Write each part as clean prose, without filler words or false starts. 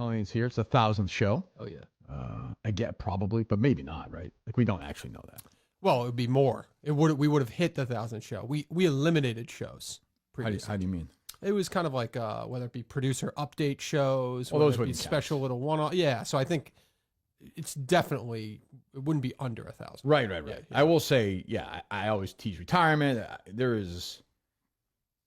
Colleen's here. It's the 1,000th show. Oh, yeah. I get probably, but maybe not, right? Like, we don't actually know that. Well, it would be more. We would have hit the 1,000th show. We eliminated shows previously. How do you mean? It was kind of like whether it be producer update shows, Well, those whether it be wouldn't count. special little one-off. Yeah, so I think it's definitely, it wouldn't be under 1,000. Right. Yeah. I will say, I always tease retirement. There is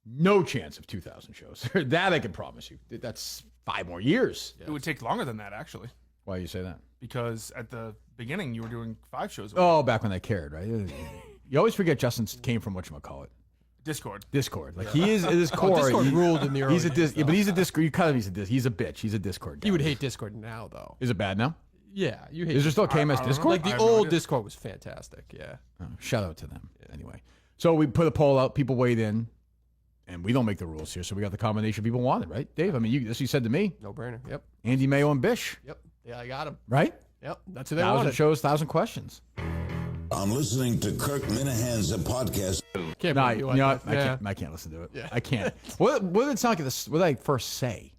no chance of 2,000 shows. That I can promise you. That's 5 more years. It would take longer than that, actually, Why do you say that? because at the beginning you were doing 5 shows. a week. Oh, back when they cared, right? You always forget Justin came from whatchamacallit. Discord. Discord. Like, he is at his core. Discord ruled in the early He's a days, but he's a Discord. He's a bitch. He's a Discord guy. You would hate Discord now, though. Is it bad now? Yeah, you hate Is there still I KMS don't know. Discord? Like, I the have no old idea. Discord was fantastic, yeah. Oh, shout out to them. Anyway, so we put a poll out. People weighed in, and we don't make the rules here, so we got the combination people wanted, right, Dave? I mean, this you said to me. No brainer. Yep. Andy Mayo and Bish, Yep. Yeah, I got him. right? Yep. That's who they 1,000 wanted. shows, 1,000 questions. I'm listening to Kirk Minahan's podcast. Can't No, believe you like know what? that. I can't listen to it. Yeah. I can't. What did it sound like? What did I first say?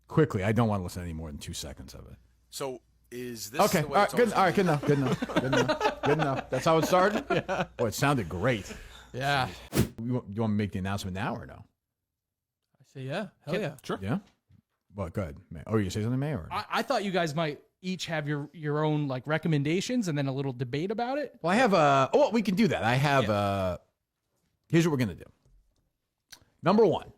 Quickly, I don't want to listen to any more than 2 seconds of it. So is this Okay, the all way right, it's good. always All right, good enough. Good enough. Good enough. Good enough. That's how it started. Yeah. Oh, it sounded great. Yeah. You want me to make the announcement now or no? I say yeah. Hell yeah. Sure. Yeah. What? Good. Oh, you say something, May? Or I thought you guys might each have your own like recommendations and then a little debate about it. well, I have we can do that. I have here's what we're gonna do. Number 1.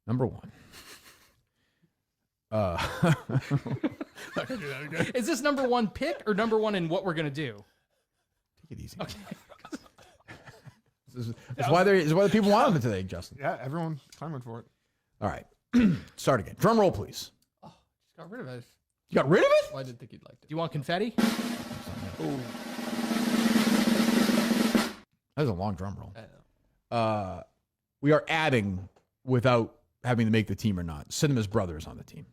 Number 1. Is this number 1 pick or number 1 in what we're gonna do? Take it easy. Okay. That's why the people want them today, Justin. Yeah, everyone clamored for it. All right. Start again. Drum roll, please. Just got rid of it. You got rid of it? Well, I didn't think you'd like it. Do you want confetti? That was a long drum roll. I know. We are adding, without having to make the team or not, Cinema's brother is on the team.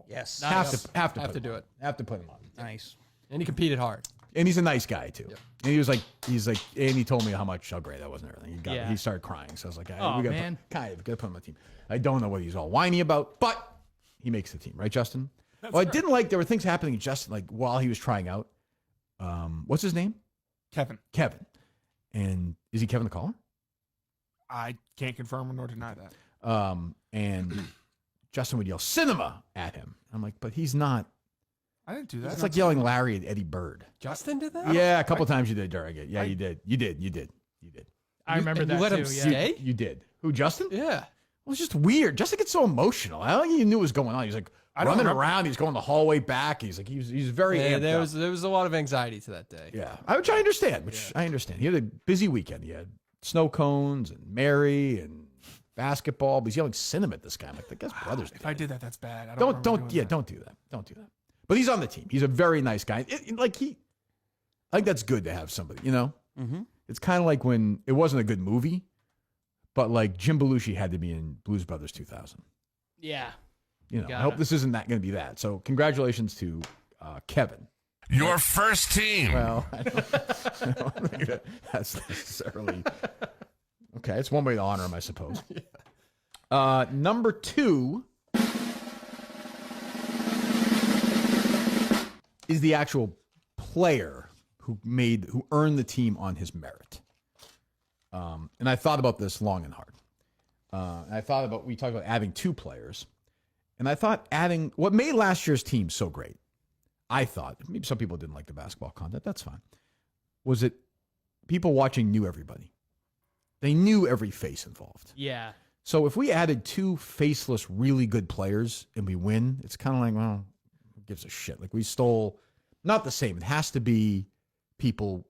Yes. Have to Have put to him do on. it. Have to put him on. Nice. And he competed hard. And he's a nice guy too. Yep. And he's like, and he told me how great that was and everything. He started crying. So I was like, Oh, we gotta man. gotta put him on the team. I don't know what he's all whiny about, but he makes the team, right, Justin? I didn't like there were things happening just like while he was trying out. What's his name? Kevin, And is he Kevin the caller? I can't confirm nor deny that. And Justin would yell cinema at him. I'm like, but he's not. I didn't do that. It's like yelling Larry at Eddie Bird. Justin did that? Yeah, a couple times you did during it. Yeah, you did. You did. I remember and you that let too. him Yeah. stay? You did. Who, Justin? Yeah. Well, it's just weird. Justin gets so emotional. I don't think he knew what was going on. He's like I don't running remember. around. He's going the hallway back. He's like he's very Yeah, amped there up. was a lot of anxiety to that day. Yeah, which I understand. I understand. He had a busy weekend. He had snow cones and Mary and basketball. But he's yelling cinema at this guy. I'm like, the guy's brother's. If I did that, that's bad. I Don't remember doing that. don't do that. Don't do that. But he's on the team. He's a very nice guy. I think that's good to have somebody. You know, it's kind of like when it wasn't a good movie, but like Jim Belushi had to be in Blues Brothers 2000. Yeah. You know, I Gotta. hope this isn't going to be that. So congratulations to Kevin. Your first team. Well, I don't think that's necessarily okay. It's one way to honor him, I suppose. Number 2 is the actual player who earned the team on his merit. And I thought about this long and hard. We talked about adding 2 players. And I thought adding what made last year's team so great, I thought, maybe some people didn't like the basketball content, that's fine, was that people watching knew everybody. They knew every face involved. Yeah. So if we added 2 faceless, really good players and we win, it's kind of like, well, who gives a shit? Like we stole, not the same. It has to be people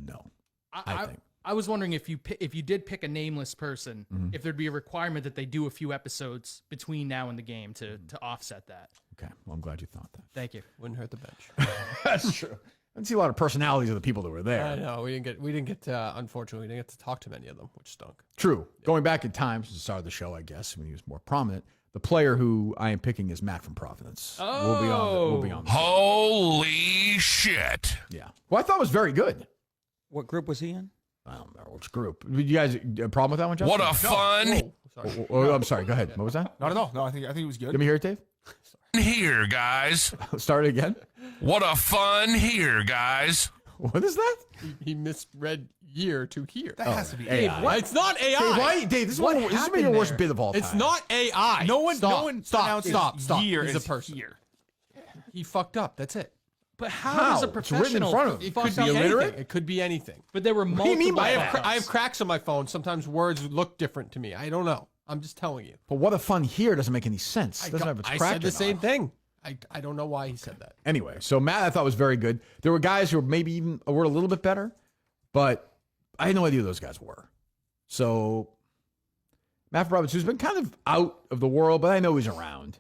know, I think. I was wondering if you did pick a nameless person, if there'd be a requirement that they do a few episodes between now and the game to offset that. Okay, well, I'm glad you thought that. Thank you. Wouldn't hurt the bench. That's true. I didn't see a lot of personalities of the people that were there. I know. We didn't get to, unfortunately, we didn't get to talk to many of them, which stunk. True. Going back in time since the start of the show, I guess, when he was more prominent, the player who I am picking is Matt from Providence. We'll be on the Holy shit. Yeah. Well, I thought it was very good. What group was he in? I don't know which group. Did you guys a problem with that one, Justin? What a fun Sorry. Oh, I'm sorry. Go ahead. What was that? Not at all. No, I think it was good. Let me hear it, Dave. here, guys. Start it again. What a fun here, guys. What is that? He misread year to here. That has to be AI. AI. It's not AI. Dave, why? Dave, this is What this is maybe happened your worst there? bit of all time. It's not AI. No one Stop. pronounces year He's a as person. year. He fucked up. That's it. But how How? does a It's written in professional? front of him. It fuck could be up anything. anything? It could be anything. But there were do you multiple. mean by I that? have cracks on my phone. Sometimes words look different to me. I don't know. I'm just telling you. But what a fun here doesn't make any sense. It doesn't have its I crack said the or same not. thing. I don't know why he said that. Anyway, so Matt I thought was very good. There were guys who were maybe even were a little bit better, but I had no idea who those guys were. So Matt Roberts, who's been kind of out of the world, but I know he's around.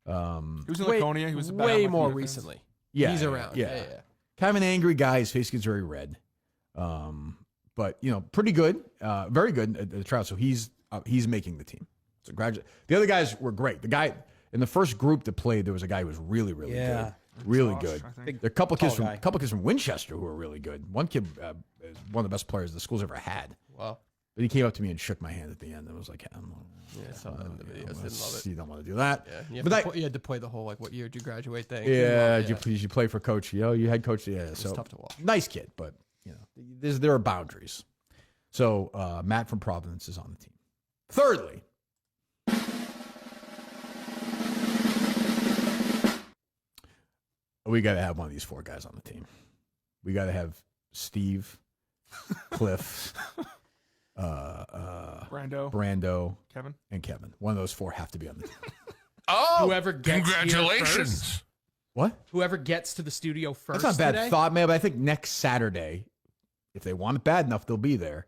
He was in Way- Laconia. He was way more recently. Yeah, He's around. Yeah. Kind of an angry guy. His face gets very red. But pretty good, very good at the trial. So he's making the team. So the other guys were great. The guy in the first group that played, there was a guy who was really, really good, really Josh, good. I think. There are a couple kids Tall from Winchester who were really good. One kid is one of the best players the school's ever had. Wow. But he came up to me and shook my hand at the end and was like, Yeah, some of the videos didn't love it. You don't want to do that. Yeah, But you had to play the whole what year did you graduate thing. yeah, did you play for coach? You had coach. Yeah, so tough to watch. Nice kid, but there are boundaries. So Matt from Providence is on the team. Thirdly, we got to have one of these four guys on the team. We got to have Steve, Cliff, Brando, Kevin. and Kevin. One of those four have to be on the team. Oh, Whoever gets here congratulations. first. What? Whoever gets to the studio first. That's not a bad today, thought, man. But I think next Saturday, if they want it bad enough, they'll be there,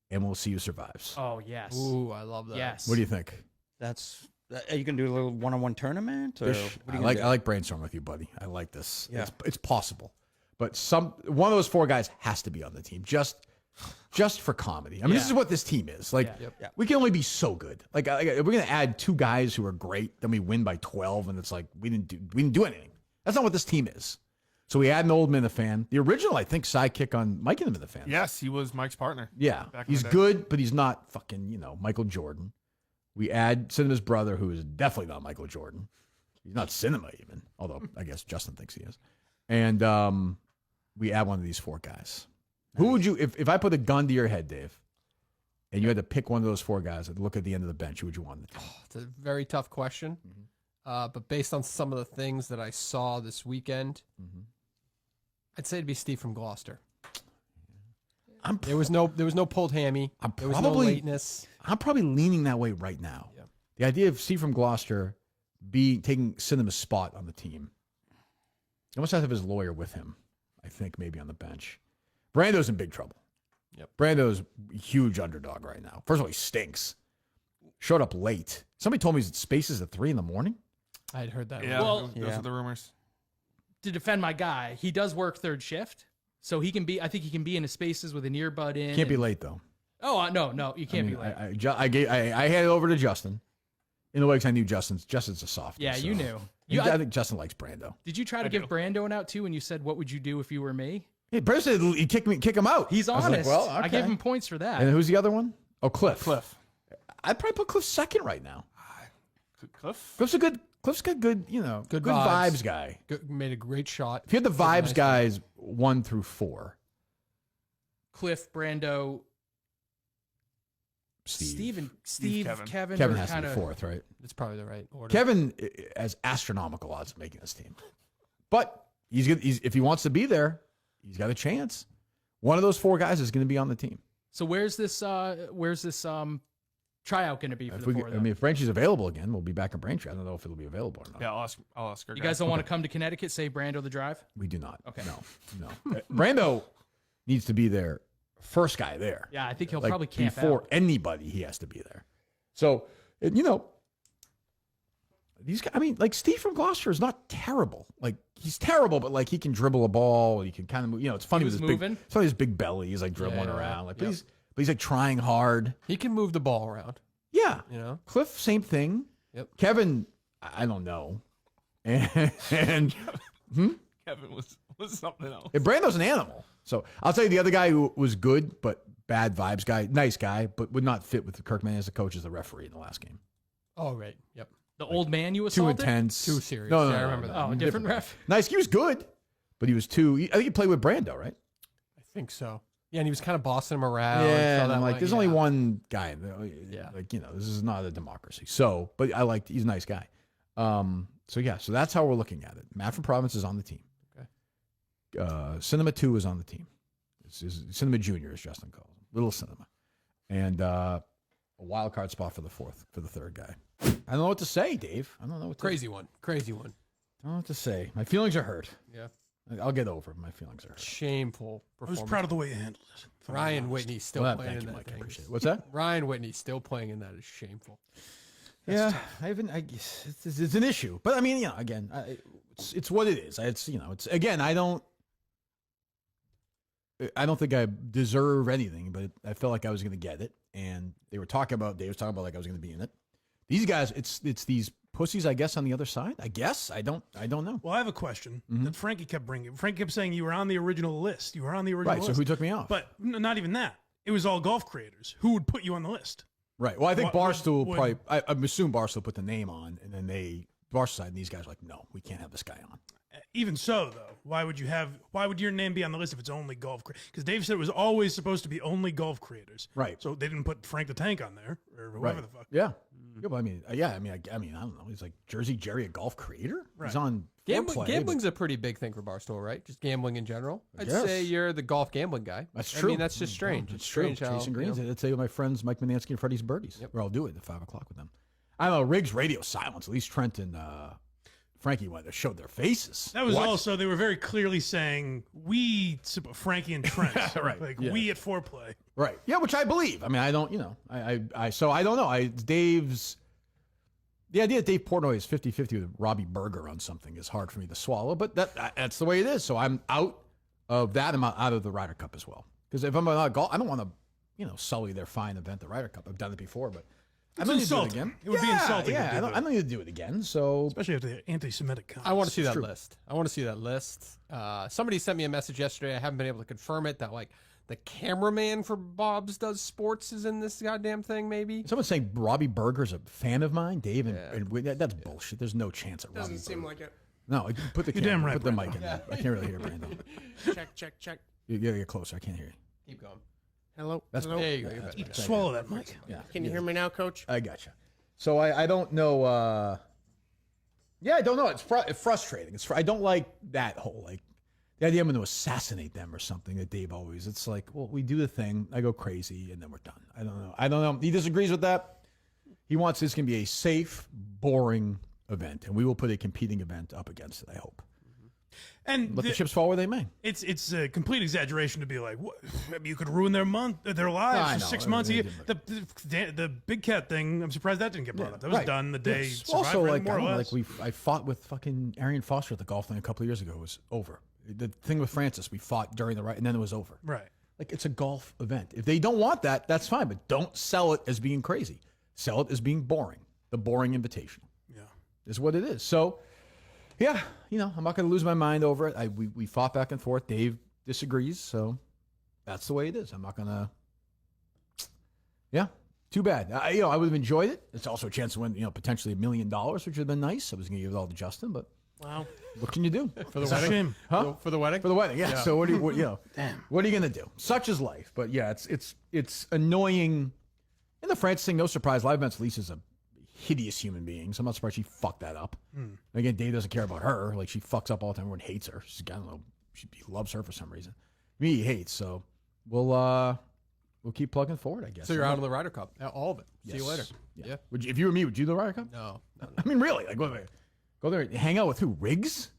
and we'll see who survives. Oh yes. Ooh, I love that. Yes. What do you think? That's. Are you gonna do a little one-on-one tournament? Or what are you I gonna like do? I like brainstorming with you, buddy. I like this. Yeah. It's possible, but one of those four guys has to be on the team just for comedy. I mean, this Yeah. is what this team is. Like, Yeah. we can only be so good. Like, if we're gonna add two guys who are great, then we win by 12, and it's like we didn't do anything. That's not what this team is. So we add an old Minifan. The original, I think, sidekick on Mike and the Minifan. Yes, he was Mike's partner. Yeah, Back in he's the day. good, but he's not fucking, Michael Jordan. We add Cinema's brother, who is definitely not Michael Jordan. He's not Cinema even, although I guess Justin thinks he is. And we add one of these four guys. Who would you, if I put a gun to your head, Dave, and you had to pick one of those four guys and look at the end of the bench, who would you want on the team? It's a very tough question. But based on some of the things that I saw this weekend, I'd say it'd be Steve from Gloucester. There was no pulled hammy. There was no lateness. I'm probably leaning that way right now. Yeah. The idea of Steve from Gloucester taking Cinema's spot on the team. He almost has to have his lawyer with him, I think, maybe on the bench. Brando's in big trouble. Yep. Brando's a huge underdog right now. First of all, he stinks. Showed up late. Somebody told me he's at Spaces at 3 a.m. I had heard that. Yeah, Well- those are the rumors. To defend my guy, he does work third shift, so he can be. I think he can be in his spaces with an earbud in. Can't be and- late, though. Oh no, you can't be late. I handed it over to Justin. In the way, 'cause I knew Justin's a soft. Yeah, you knew. I think Justin likes Brando. Did you try to give Brando an out too? When you said, "What would you do if you were me?" Hey, Brando said he'd kick him out. He's I was like, honest. well, I okay. gave him points for that. And who's the other one? Oh, Cliff. Cliff. I'd probably put Cliff second right now. Cliff? Cliff's got good, good vibes guy. Made a great shot. If you had the Did a vibes nice guys 1 through 4, Cliff, Brando, Steve. Steve, Kevin. Kevin Kevin are has to be kinda- 4th, right? It's probably the right order. Kevin has astronomical odds of making this team, but if he wants to be there, he's got a chance. One of those 4 guys is going to be on the team. So where's this tryout going to be for the four? If Braintree's available again, we'll be back in Braintree. I don't know if it'll be available or not. Yeah, I'll ask her. You guys don't want to come to Connecticut? Say Brando the drive. We do not. Okay. No. Brando needs to be there, first guy there. Yeah, I think he'll Like, probably camp before out. anybody, he has to be there. So, these guys, like Steve from Gloucester is not terrible. Like, he's terrible, but like he can dribble a ball. He can kind of move. It's funny was with his moving. big, it's funny with his big belly. He's like dribbling Yeah, around. Like, yep. but he's like trying hard. He can move the ball around. Yeah. Cliff, Same thing. Yep. Kevin, I don't know. And Kevin was was something else. Yeah, Brando's an animal. So I'll tell you the other guy who was good, but bad vibes guy, nice guy, but would not fit with Kirkman as a coach as the referee in the last game. Oh, right. Yep. The old man you Too assaulted? intense. Too serious. No, Yeah, I remember that. Oh, a different ref. Nice. He was good, but he was too. I think he played with Brando, right? I think so. Yeah, and he was kind of bossing him around. Yeah, so and that I'm like, might- there's only one guy. Yeah. Like, this is not a democracy. So, but he's a nice guy. So that's how we're looking at it. Matt from Province is on the team. Okay. Cinema 2 is on the team. Cinema Junior, as Justin calls him. Little Cinema. And a wild card spot for the third guy. I don't know what to say, Dave. I don't know what to Crazy one. Crazy one. I don't know what to say. My feelings are hurt. Yeah. I'll get over it. My feelings are hurt. Shameful I was performance. proud of the way you handled it. if I'm Ryan honest. Whitney still Well, playing thank in you, that Mike. I thing. appreciate it. What's that? Ryan Whitney still playing in that is shameful. Yeah, I guess it's an issue, but I mean, again, it's what it is. It's again, I don't think I deserve anything, but I felt like I was going to get it, and Dave was talking about like I was going to be in it. These guys, it's these pussies, I guess, on the other side. I guess I don't know. Well, I have a question Mm-hmm. that Frankie kept bringing. Frankie kept saying you were on the original list. You were on the original Right. So list. who took me off? But not even that. It was all golf creators. Who would put you on the list? Right. Well, I think What- Barstool would- probably. I assume Barstool put the name on, and then Barstool side, and these guys were like, no, we can't have this guy on. Even so, though, why would your name be on the list if it's only golf? Because Dave said it was always supposed to be only golf creators. Right. So they didn't put Frank the Tank on there or whoever the fuck. Yeah. Yeah, but I mean, I don't know. He's like Jersey Jerry, a golf creator. Right. He's on Gambling, foreplay, gambling's a pretty big thing for Barstool, right? Just gambling in general. I'd guess. say you're the golf gambling guy. That's I true. mean, that's just strange. It's It's true. strange how Chasing greens. you know, I'd say with my friends Mike Manansky and Freddie's Birdies. Where I'll do it at 5 o'clock with them. I don't know. Riggs radio silence. At least Trent and Frankie went. They showed their faces. That was What? also, they were very clearly saying, we, Frankie and Trent. Right. Like, Yeah. we at Foreplay. Right. Yeah, which I believe. I mean, I don't. So I don't know. Dave's. The idea that Dave Portnoy is 50-50 with Robbie Berger on something is hard for me to swallow, but that's the way it is. So I'm out of that. I'm out of the Ryder Cup as well. Because if I'm not golf, I don't want to, sully their fine event, the Ryder Cup. I've done it before, but I don't need to do it insulting. again. It would be insulting Yeah, to do I don't need to do it again. So Especially after the anti-Semitic comments. I want to see that true. list. I want to see that list. Somebody sent me a message yesterday. I haven't been able to confirm it. That like the cameraman for Bob's Does Sports is in this goddamn thing. Maybe someone's saying Robbie Berger's a fan of mine, Dave, and that's bullshit. There's no chance at Robbie. Doesn't seem Berger. like it. No, put the You're damn camera, right, put the Brando. mic in. There. I can't really hear Brando. Check. You gotta get closer. I can't hear you. keep going. Hello. That's Hello. There you go. You're that's better. better. Swallow that, Mike. Yeah. Can you hear me now, Coach? I gotcha. So I don't know. I don't know. It's frustrating. I don't like that whole like the idea I'm going to assassinate them or something that Dave always. It's like, well, we do the thing. I go crazy and then we're done. I don't know. He disagrees with that. He wants this can be a safe, boring event, and we will put a competing event up against it. I hope. And Let the chips fall where they may. it's a complete exaggeration to be like, what? I mean, you could ruin their lives I for know. 6 months. They The Big Cat thing, I'm surprised that didn't get brought up. That was Right. done the day Yes. Survivor Also, like, more I or don't know, less. I fought with fucking Arian Foster at the golf thing a couple of years ago. It was over. The thing with Francis, we fought during the right, and then it was over. Right. Like, it's a golf event. If they don't want that, that's fine, but don't sell it as being crazy. Sell it as being boring. The boring invitation. Yeah. Is what it is. So, yeah, I'm not going to lose my mind over it. We fought back and forth. Dave disagrees, so that's the way it is. I'm not going to. Yeah, too bad. I would have enjoyed it. It's also a chance to win, potentially $1 million, which would have been nice. I was going to give it all to Justin, but Wow. what can you do? For the It's a wedding. shame. Huh? For the wedding. For the wedding, yeah. So what are you going to do? Such is life. But yeah, it's annoying. And the Francis thing, no surprise. Live Events Lisa's a hideous human being, so I'm not surprised she fucked that up. Again, Dave doesn't care about her. Like, she fucks up all the time. Everyone hates her. I don't know. He loves her for some reason. Me, he hates. So we'll keep plugging forward, I guess. So you're out of the Ryder Cup. All of it. See you Yes. later. Yeah. If you were me, would you do the Ryder Cup? No. I mean, really? Like, go there, hang out with who? Riggs?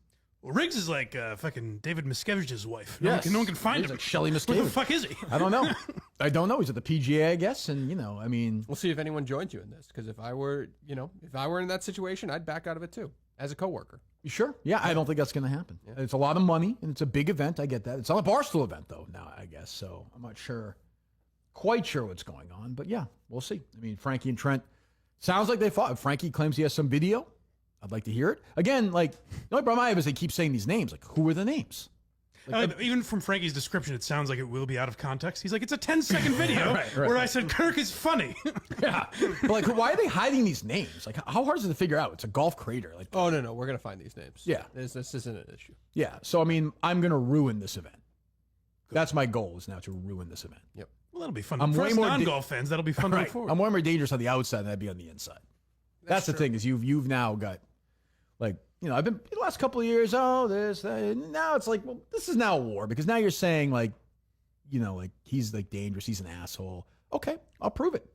Well, Riggs is like fucking David Miskevich's wife. Yes. No one can find He's him. like Shelley Where the Miskevich. fuck is he? I don't know. He's at the PGA, I guess. And, I mean. We'll see if anyone joins you in this. Because if I were in that situation, I'd back out of it too, as a coworker. You sure? Yeah, I don't think that's going to happen. Yeah. It's a lot of money, and it's a big event. I get that. It's not a Barstool event, though, now, I guess. So I'm not quite sure what's going on. But, yeah, we'll see. I mean, Frankie and Trent, sounds like they fought. If Frankie claims he has some video, I'd like to hear it. Again, like, the only problem I have is they keep saying these names. Like, who are the names? Even from Frankie's description, it sounds like it will be out of context. He's like, it's a 10-second video where I said Kirk is funny. Yeah. But like, why are they hiding these names? Like, how hard is it to figure out? It's a golf creator. Like, Oh no, we're gonna find these names. Yeah. This isn't an issue. yeah. So I mean, I'm gonna ruin this event. That's my goal is now to ruin this event. Yep. Well, that'll be fun. I'm For way us more non-golf fans, that'll be fun to look Right. forward. I'm way more dangerous on the outside than I'd be on the inside. That's the thing is you've now got like, you know, I've been the last couple of years, this, that, and now it's like, well, this is now a war because now you're saying like, you know, like he's like dangerous, he's an asshole. Okay, I'll prove it.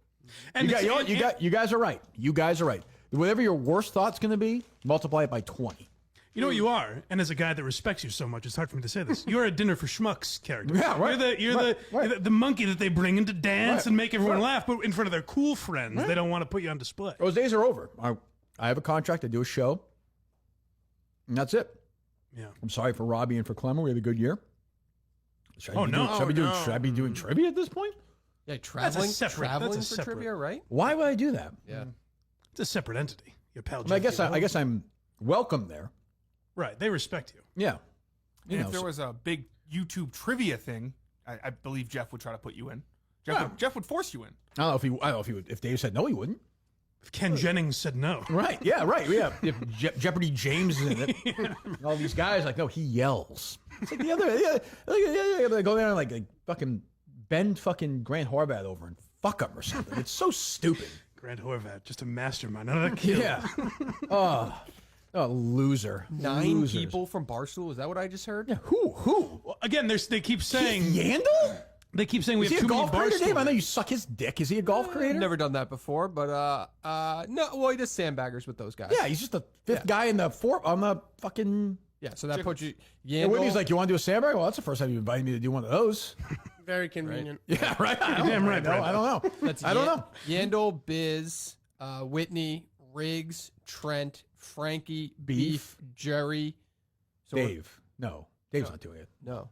And you it's- guys are right. You guys are right. Whatever your worst thought's going to be, multiply it by 20. You know what you are, and as a guy that respects you so much, it's hard for me to say this. You're a dinner for schmucks character. Yeah, right. You're the monkey that they bring in to dance Right. and make everyone Right. laugh, but in front of their cool friends, they don't want to put you on display. Those days are over. I have a contract. I do a show, and that's it. Yeah. I'm sorry for Robbie and for Clemmer. We had a good year. Should I Oh, be no. doing, should, I be doing, no. should I be doing trivia at this point? Yeah, traveling that's a for separate- trivia, right? Why would I do that? Yeah. It's a separate entity. Your pal. I mean, Jeff I guess I'm welcome there. Right. They respect you. Yeah. And You if know, there so- was a big YouTube trivia thing, I believe Jeff would try to put you in. Yeah. Jeff would force you in. I don't know if he would. If Dave said no, he wouldn't. If Ken Jennings said no. Right. Yeah. Right. Yeah. If Jeopardy James is in it, and all these guys like, no, he yells. It's like the other. They go there and like fucking bend fucking Grant Horvath over and fuck him or something. It's so stupid. Grant Horvath, just a mastermind. Another kill. Yeah. Oh, loser. 9 Losers. people from Barstool. Is that what I just heard? Yeah. Who? Well, again, they keep saying Yandel? they keep saying we Is he have a too many golf creator, bars. Dave? I know you suck his dick. Is he a golf creator? Never done that before, but no. Well, he does sandbaggers with those guys. Yeah, he's just the fifth guy in the on the fucking. Yeah. So that puts you. And Whitney's Yandel, like, you want to do a sandbag? Well, that's the first time you invited me to do one of those. Very convenient. Yeah, right. I don't, damn right, know. I don't know. that's I don't know. Yandel, Biz, Whitney, Riggs, Trent, Frankie, Beef, Jerry. So we're- Dave. No, Dave's not doing it. No.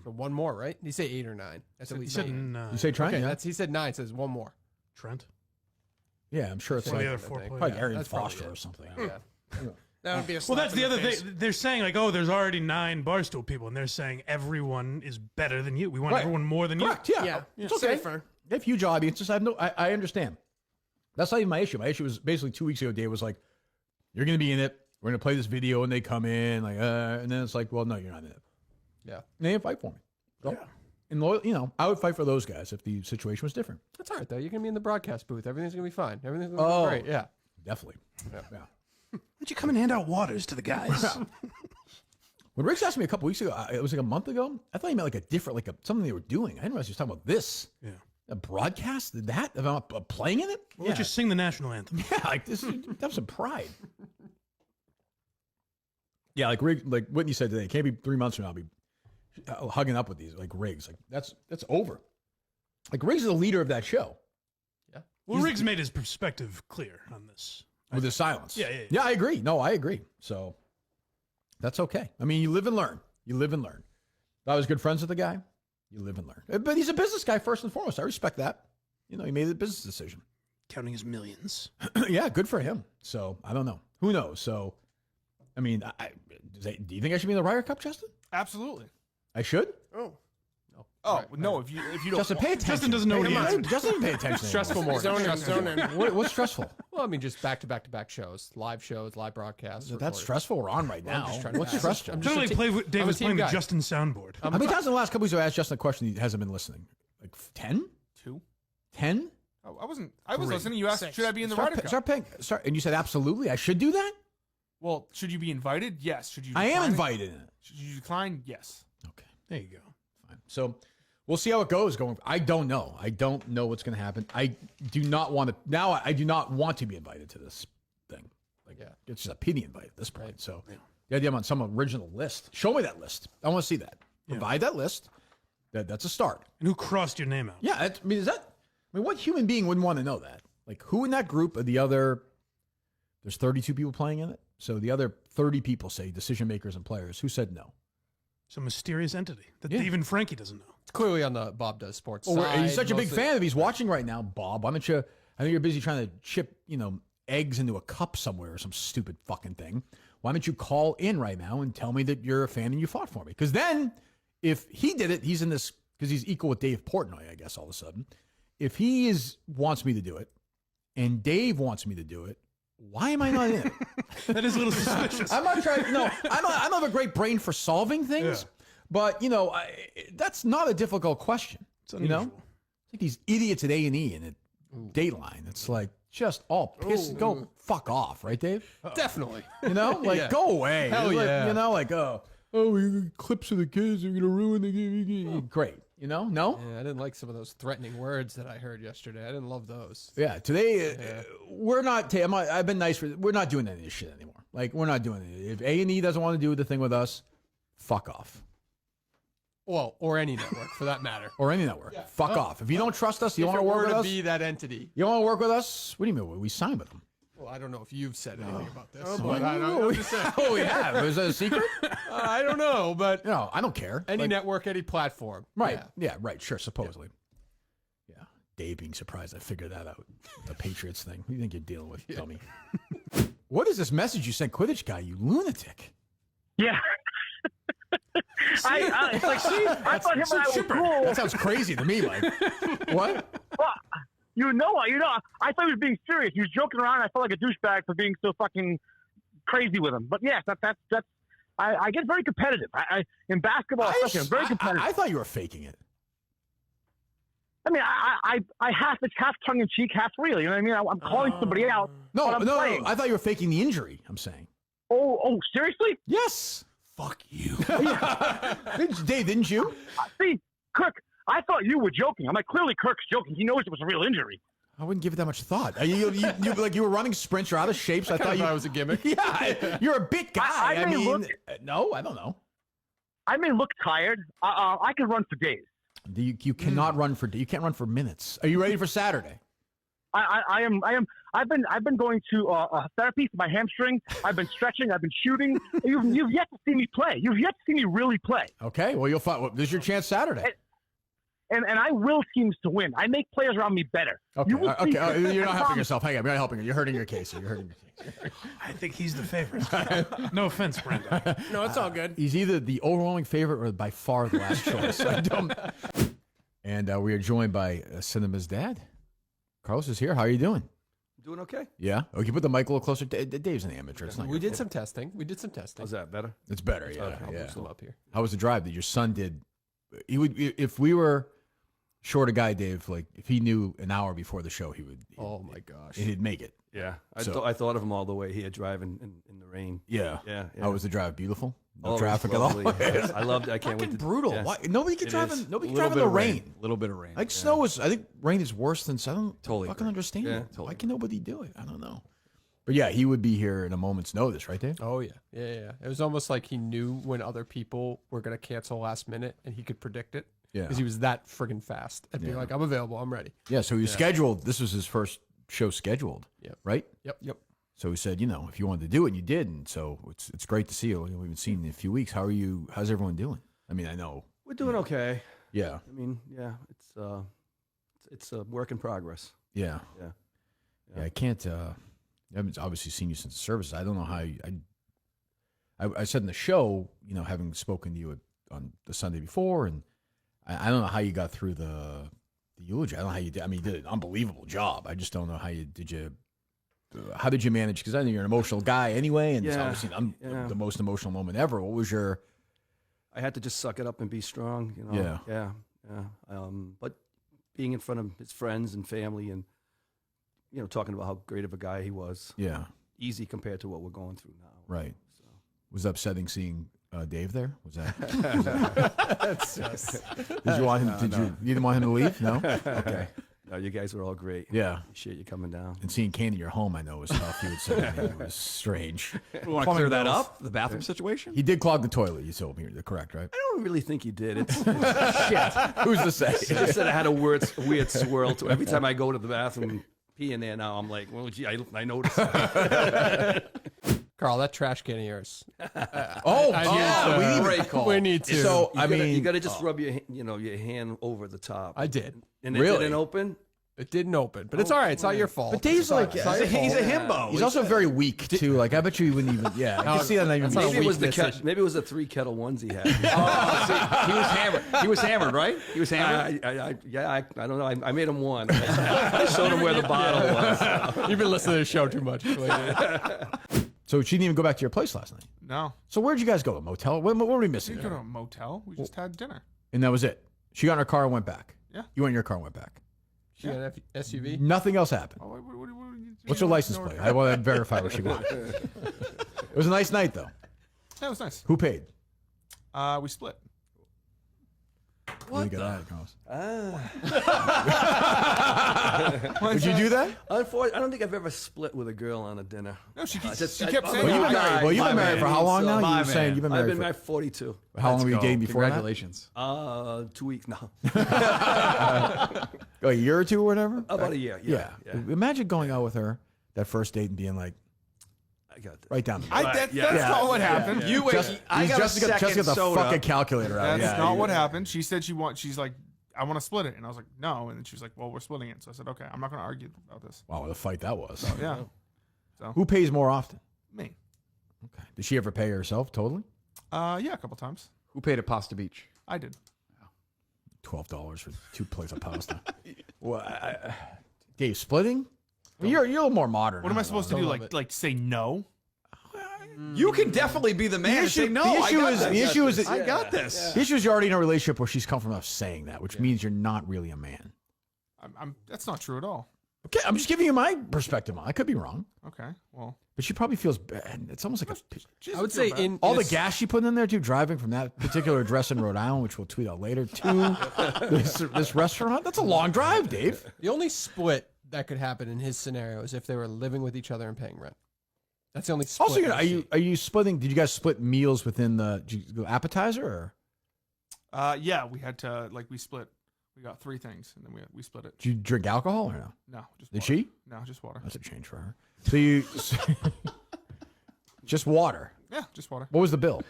So one more, right? Did he say 8 or 9? That's at He least said 8. You say Trent? Okay, Yeah. he said 9. Says one more. Trent. Yeah, I'm sure it's So like the other four I think. players. probably Yeah, Arian that's probably Foster it. or something. Yeah. That would be a Well, slap that's in the other face. thing. They're saying like, oh, there's already 9 Barstool people, and they're saying everyone is better than you. We want Right. everyone more than Correct. you. Yeah. Yeah. It's okay. Safer. They have huge audiences. I understand. That's not even my issue. My issue was basically 2 weeks ago. Dave was like, "You're going to be in it. We're going to play this video," and they come in like, and then it's like, "Well, no, you're not in it." Yeah. And they didn't fight for me. So, and loyal, you know, I would fight for those guys if the situation was different. That's all right, though. You're going to be in the broadcast booth. Everything's going to be fine. Everything's going to Oh. be great. Yeah. Definitely. Yeah. Why don't you come and hand out waters to the guys? When Riggs asked me a couple weeks ago, it was like a month ago. I thought he meant like a different, something they were doing. I didn't realize he was talking about this. Yeah. A broadcast? That? About playing in it? Well, let's just sing the national anthem. Yeah, like this. Have some pride. Yeah, like Whitney said today, it can't be 3 months from now. I'll be hugging up with these like Riggs. Like that's over. Like Riggs is the leader of that show Well, Riggs made his perspective clear on this. with his silence. Yeah. Yeah, I agree. No, I agree. So that's okay. I mean, you live and learn. If I was good friends with the guy, you live and learn. But he's a business guy first and foremost. I respect that. You know, he made a business decision. Counting his millions. Yeah, good for him. So I don't know. Who knows? So, I mean, do you think I should be in the Ryder Cup, Justin? Absolutely. I should. Oh, Oh no! If you don't, Justin, pay attention. Justin doesn't know what he Hey, is. Justin doesn't pay attention. Stressful anymore. morning. zone in. What's stressful? Well, I mean, just back-to-back shows, live broadcasts. That's recorded. stressful. We're on right Well, I'm now. just trying to What's pass. stressful? I'm Just like I'm Dave a was team playing guy. with Justin soundboard. How many times in the last couple weeks have I asked Justin a question he hasn't been listening? Like 10? 2. 10? I wasn't. I was listening. You asked, 6. should I be in the Start, Ryder Cup? start paying. And you said absolutely. I should do that. Well, should you be invited? Yes. Should you? I am decline it? invited in it. Should you decline? Yes. Okay, There you go. fine. So we'll see how it goes. I don't know. I don't know what's going to happen. I do not want to. Now I do not want to be invited to this thing. Like, Yeah. it's just a pity invite at this point. So the idea I'm on some original list. Show me that list. I want to see that. Provide that list. That's a start. And who crossed your name out? Yeah, I mean, what human being wouldn't want to know that? Like, who in that group of the other? There's 32 people playing in it. So the other 30 people, say decision makers and players, who said no? Some mysterious entity that Yeah. even Frankie doesn't know. It's clearly on the Bob Does Sports Well, side. he's such a big mostly- fan of. He's watching right now, Bob. Why don't you? I know you're busy trying to chip, eggs into a cup somewhere or some stupid fucking thing. Why don't you call in right now and tell me that you're a fan and you fought for me? Because then if he did it, he's in this because he's equal with Dave Portnoy, I guess. All of a sudden, if he wants me to do it, and Dave wants me to do it, why am I not in it? That is a little suspicious. I'm not trying. No, I don't have a great brain for solving things, but that's not a difficult question. It's unusual. It's like these idiots at A&E and at Dateline. It's like just all piss. Go fuck off, right, Dave? Definitely. Go away. Hell It's yeah. Clips of the kids are gonna ruin the game. Great. No. Yeah, I didn't like some of those threatening words that I heard yesterday. I didn't love those. Yeah, today we're not. I've been nice for. We're not doing any of this shit anymore. Like we're not doing it. If A&E doesn't want to do the thing with us, fuck off. Well, or any network for that matter. Or any network, fuck off. If you don't trust us, you If want it to work were with to us. be that entity. You want to work with us? What do you mean? We signed with them. Well, I don't know if you've said anything about this. Oh, but I'm just saying. Oh, we have. Is that a secret? I don't know, but No, I don't care. any Like, network, any platform. right? Yeah, right. Sure, supposedly. Yeah. Dave being surprised I figured that out. The Patriots thing. Who do you think you're dealing with, dummy? What is this message you sent Quidditch guy? You lunatic. Yeah. I thought him and I were cool. That sounds crazy to me, Mike. What? Well, I thought he was being serious. He was joking around. I felt like a douchebag for being so fucking crazy with him. But yes, that's. I get very competitive. I in basketball, especially, I'm very competitive. I thought you were faking it. I mean, I it's half tongue in cheek, half real. You know what I mean? I'm calling somebody out. No, but I'm no, playing. I thought you were faking the injury. I'm saying. Oh, seriously? Yes. Fuck you. Dave, didn't you? See, Kirk, I thought you were joking. I'm like, clearly Kirk's joking. He knows it was a real injury. I wouldn't give it that much thought. You were running sprints. You're out of shape. So I thought it was a gimmick. Yeah, you're a big guy. I mean, no, I don't know. I may look tired. I can run for days. You cannot run for. You can't run for minutes. Are you ready for Saturday? I am. I've been going to therapy for my hamstring. I've been stretching. I've been shooting. You've yet to see me play. You've yet to see me really play. Okay. Well, you'll find. Well, this is your chance Saturday. And I will teams to win. I make players around me better. Okay. You will see- Okay. You're not helping yourself. Hang on. You're not helping. You're hurting your case. You're hurting your case. I think he's the favorite. No offense, Brenda. No, it's all good. He's either the overwhelming favorite or by far the last choice. I don't. And we are joined by Cinema's dad. Carlos is here. How are you doing? Doing okay. Yeah. Oh, you put the mic a little closer. Dave's an amateur. It's not We your did fault. some testing. How's that better? It's better. Yeah. Okay, I'll Yeah. boost them up here. How was the drive that your son did? He would if we were short a guy, Dave. Like if he knew an hour before the show, Oh my gosh. he'd make it. Yeah, So- I thought of him all the way here driving in the rain. Yeah. Yeah. How was the drive? Beautiful. No Oh, it was traffic at all. lovely. Yes, I loved it. I can't wait. Fucking To, brutal. yeah. Why? Nobody can It drive is. in. Nobody A can little drive in bit the of rain. A little bit of rain. Like snow is. I think rain is worse than. I don't Totally fucking agree. understand Yeah, it. totally Why can nobody do it? I don't know. But yeah, he would be here in a moment's notice, right, Dave? Oh yeah. Yeah. It was almost like he knew when other people were going to cancel last minute, and he could predict it. Yeah. Because he was that friggin' fast. And be like, I'm available. I'm ready. Yeah. So he was scheduled. This was his first show scheduled. Yep. Right. Yep. So he said, if you wanted to do it, and you did, and so it's great to see you. We haven't seen you in a few weeks. How are you? How's everyone doing? I mean, I know. We're doing okay. Yeah. I mean, yeah, it's a work in progress. Yeah. Yeah. I can't. I haven't obviously seen you since the service. I don't know how. I said in the show, having spoken to you on the Sunday before, and I don't know how you got through the eulogy. I don't know how you did. I mean, you did an unbelievable job. I just don't know how you did. How did you manage? Because I know you're an emotional guy anyway, and it's Yeah, obviously yeah. the most emotional moment ever. What was your? I had to just suck it up and be strong. Yeah. But being in front of his friends and family, and talking about how great of a guy he was. Yeah. Easy compared to what we're going through now. Right. So. Was it upsetting seeing Dave there? Was that? That's just. Did you want him? You didn't want him to leave? No. Okay. No, you guys were all great. Yeah. Appreciate you coming down. And seeing Candy in your home, I know was tough. You would say it was strange. We want to clear that up. The bathroom situation. He did clog the toilet. You told me, correct, right? I don't really think he did. It's Shit. Who's to say? He just said I had a weird swirl to every time I go to the bathroom and pee in there. Now I'm like, well, gee, I noticed. Carl, that trash can of yours. We need to. So you got to just rub your hand over the top. I did. And it Really? didn't open. It didn't open, but it's all right. It's not your fault. But Dave's like, He's a himbo. He's also very weak too. Like I bet you he wouldn't even. Yeah, I can see that. Not even Maybe it was the weakness. maybe it was the 3 kettle ones he had. He was hammered. He was hammered, right? He was hammered. I don't know. I made him one. I showed him where the bottle was. You've been listening to the show too much. So she didn't even go back to your place last night. No. So where'd you guys go? A motel? What were we We missing? didn't go to a motel. We just had dinner. And that was it. She got in her car and went back. Yeah. You went in your car and went back. She got an SUV. Nothing else happened. Oh, What's her license plate? I want to verify where she went. It was a nice night though. That was nice. Who paid? We split. What the? Would you do that? Unfortunately, I don't think I've ever split with a girl on a dinner. No, she kept just- saying. Well, you've been married for how long now? You were saying you've been I've married. been for, married 42. How long were you dating before Congratulations. 2 weeks now. that? A year or two or whatever. About a year. Yeah. Imagine going out with her that first date and being like, I got this. right down the That's not what happened. You wait. I got just a second got the soda. fucking calculator out. That's not what happened. She said she's like, I want to split it. And I was like, no. And then she was like, well, we're splitting it. So I said, okay, I'm not going to argue about this. Wow, what a fight that was. Yeah. Who pays more often? Me. Okay. Did she ever pay herself totally? Yeah, a couple times. Who paid at Pasta Beach? I did. $12 for 2 plates of pasta. Well, Dave, splitting? Well, you're a little more modern. What am I supposed to do? Like say no? You can definitely be the man and say no. The issue is I got this. The issue is you're already in a relationship where she's come from us saying that, which means you're not really a man. That's not true at all. Okay, I'm just giving you my perspective. I could be wrong. Okay, well. But she probably feels bad. It's almost like I would say in all the gas she put in there too, driving from that particular address in Rhode Island, which we'll tweet out later, to this restaurant. That's a long drive, Dave. The only split that could happen in his scenario is if they were living with each other and paying rent. That's the only split. Also, are you splitting? Did you guys split meals within the appetizer? Or? Yeah, we had to we split. We got 3 things and then we split it. Did you drink alcohol or no? No, just Did water. she? No, just water. That's a change for her. So you just water. Yeah, just water. What was the bill?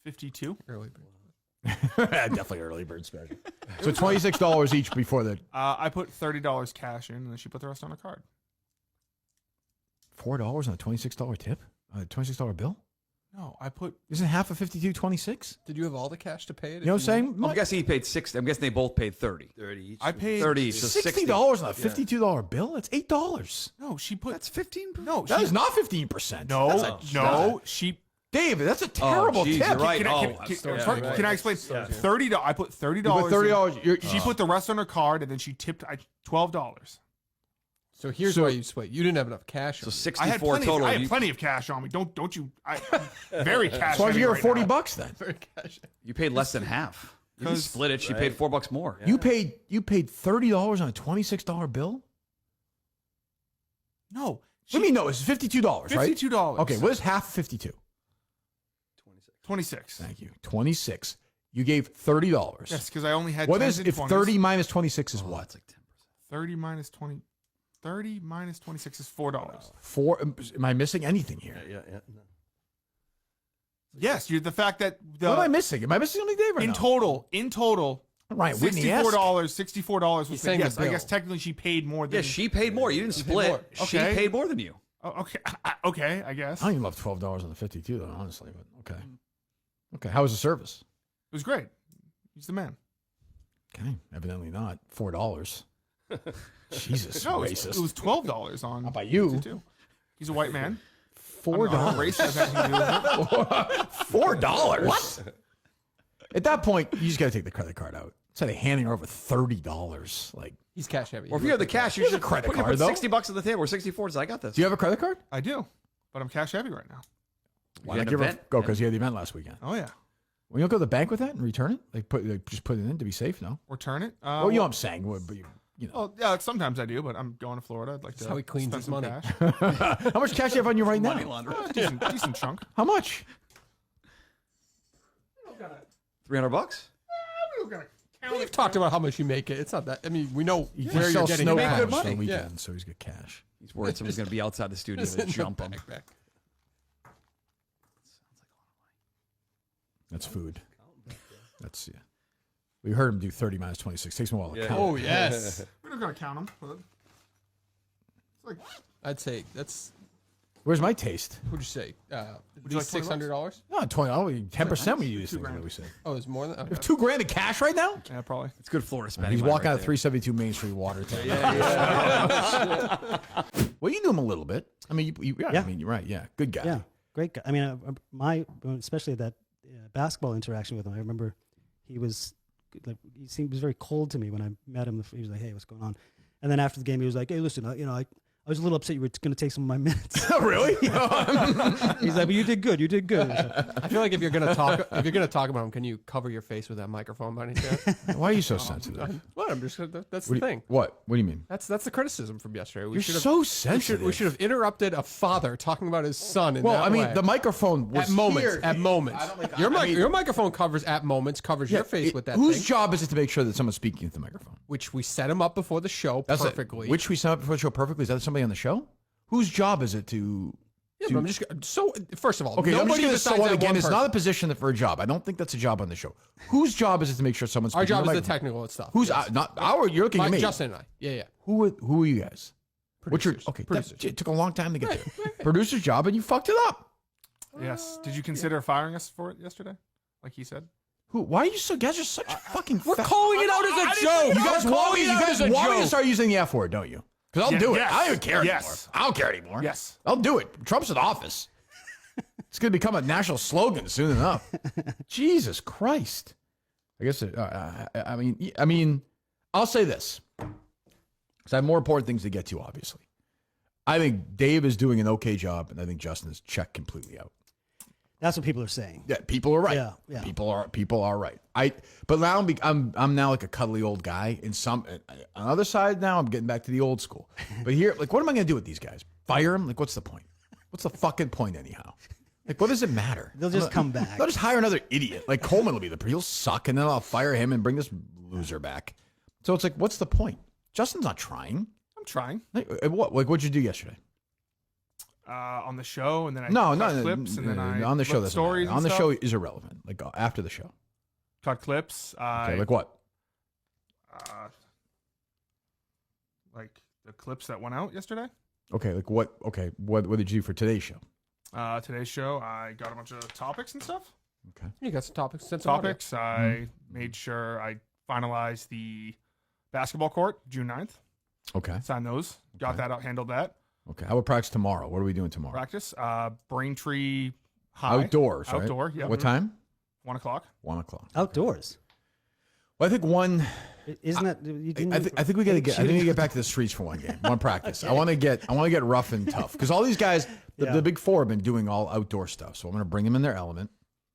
52. Early Definitely early bird special. So $26 each before the. I put $30 cash in, and then she put the rest on a card. $4 on a $26 tip? A $26 bill? No, I put. Isn't half of 52 $26? Did you have all the cash to pay it? You know what I'm saying? I'm guessing he paid 60. I'm guessing they both paid 30. 30 each. I paid 30 each. So $60 on a $52 bill? That's $8. No, she put. That's 15%. No, That is not 15%. No, she. Dave, that's a terrible geez, tip. you're right. Can I explain? $30. I put $30. You put $30. She put the rest on her card, and then she tipped $12. So here's why you split. You didn't have enough cash. So 64 I had plenty, total. I had plenty of cash on me. Don't you? Very cash. So why'd you give her heavy right now. $40 then? Very cash. You paid less than half. You can split it. She paid $4 more. You paid $30 on a $26 bill? No. What do you mean no? It's $52, right? $52. Okay, what is half of 52? 26. Thank you. 26. You gave $30. Yes, because I only had. What 10s is and if 20s. 30 minus 26 is what? That's like 10%. 30 minus 20. 30 minus 26 is $4. 4. Am I missing anything here? Yeah. No. Yes, you're the fact that the What am I missing? Am I missing something, Dave? Or in no? total, Ryan Whitney $64 was He's paid. saying Yes, the I bill. guess technically she paid more than. Yeah, she paid more. You didn't split. more. She Okay. paid more than you. Oh, okay, okay, I guess I don't even love $12 on the 52, though, honestly. But okay. Okay. How was the service? it was great. He's the man. Okay. Evidently not. $4. Jesus, No, racist. it was $12 on. How about you? 52. He's a white man. $4. Race has nothing to do with it. $4? What? At that point, you just got to take the credit card out. Instead of handing her over $30. Like, He's cash heavy. Or if you have the cash, you Here's a should credit put card, though. $60 on the table or 64. So I got this. do you have a credit card? I do, but I'm cash heavy right now. Why You not had give an her event? go? Because you had the event last weekend. Oh yeah. Well, you don't go to the bank with that and return it? Just put it in to be safe, no? Return it. Well, you know what I'm saying. But you know. Well, yeah, sometimes I do, but I'm going to Florida. I'd like to. how he cleans spend his some money. cash. How much cash do you have on you right now? Money laundering. Decent chunk. How much? $300? We've talked about how much you make it. It's not that. I mean, we know He where you're sells getting snow it. make good cones money. on the Yeah. weekend, so he's got cash. He's worried someone's going to be outside the studio It's to in the jump him. backpack. That's food. That's yeah. We heard him do 30 minus 26. Takes him a while to count. Oh yes. We're gonna gonna count them. But it's like I'd say that's. Where's my taste? What'd you say? you like $600? No, 10% we use things that we say. Oh, it's more than. Okay. You have $2,000 in cash right now? yeah, probably. It's good Florida spending. He's money walking right out of there. 372 Main Street Water. Well, you knew him a little bit. I mean, I mean, you're right. Yeah, good guy. Yeah, great guy. I mean, especially that basketball interaction with him. I remember he was like he was very cold to me when I met him. He was like, "Hey, what's going on?" And then after the game, he was like, "Hey, listen, I was a little upset you were going to take some of my minutes." Oh, really? He's like, "But you did good. You did good." I feel like if you're gonna talk about him, can you cover your face with that microphone by any chance? Why are you so sensitive? What? I'm just. That's the thing. What do you mean? That's the criticism from yesterday. You're so sensitive. We should have interrupted a father talking about his son. Well, I mean, the microphone was at moments. here. At moments. Your microphone covers at moments. Covers your face with that. Whose thing, job is it to make sure that someone's speaking into the microphone? which we set him up before the show perfectly. Which we set up before the show perfectly. Is that somebody on the show? Whose job is it to? Yeah, but I'm just so. First of all, Okay, nobody I'm just besides going to that again. one It's person. not a position for a job. I don't think that's a job on the show. Whose job is it to make sure someone's? Our speaking job into is the the microphone? technical stuff. Who's yes. not our? You're looking at me. Justin and I. Yeah. Who are you guys? Producers. Okay, Producers. it took a long time to get there. Producer's job, and you fucked it up. Yes. Did you consider firing us for it yesterday? Like he said. Who? Why are you so? Guys are such fucking. We're calling it out as a joke. You guys want me? You guys want me to start using the F word, don't you? Because I'll do it. yes. I don't care anymore. Yes. I don't care anymore. Yes. I'll do it. Trump's in office. It's going to become a national slogan soon enough. Jesus Christ. I guess. I mean, I'll say this because I have more important things to get to. Obviously, I think Dave is doing an okay job, and I think Justin is checked completely out. That's what people are saying. Yeah, people are right. Yeah. People are right. But now I'm now like a cuddly old guy. On the other side now, I'm getting back to the old school. But here, like, what am I going to do with these guys? Fire them? Like, what's the point? What's the fucking point anyhow? Like, what does it matter? They'll just come back. They'll just hire another idiot. Like Coleman will be he'll suck, and then I'll fire him and bring this loser back. So it's like, what's the point? Justin's not trying. I'm trying. What'd you do yesterday? On the show, and then I No, cut clips, and then I on the show. looked stories. On the and show stuff. is irrelevant. Like after the show. Cut clips. Okay, like what? Like the clips that went out yesterday. Okay, like what? Okay, what did you do for today's show? Today's show, I got a bunch of topics and stuff. Okay, You got some topics. Send some Topics. I made sure I finalized the basketball court June 9th. Okay, Signed those. Got that out. Handled that. okay. How about practice tomorrow? What are we doing tomorrow? Practice. Braintree High. Outdoors, right? Outdoor. Yeah. What time? 1 o'clock. 1 o'clock. Outdoors. Well, I think one. Isn't that? You didn't I think we got to get. I think we get back to the streets for one game, one practice. I want to get rough and tough because all these guys, the big four, have been doing all outdoor stuff. So I'm going to bring them in their element.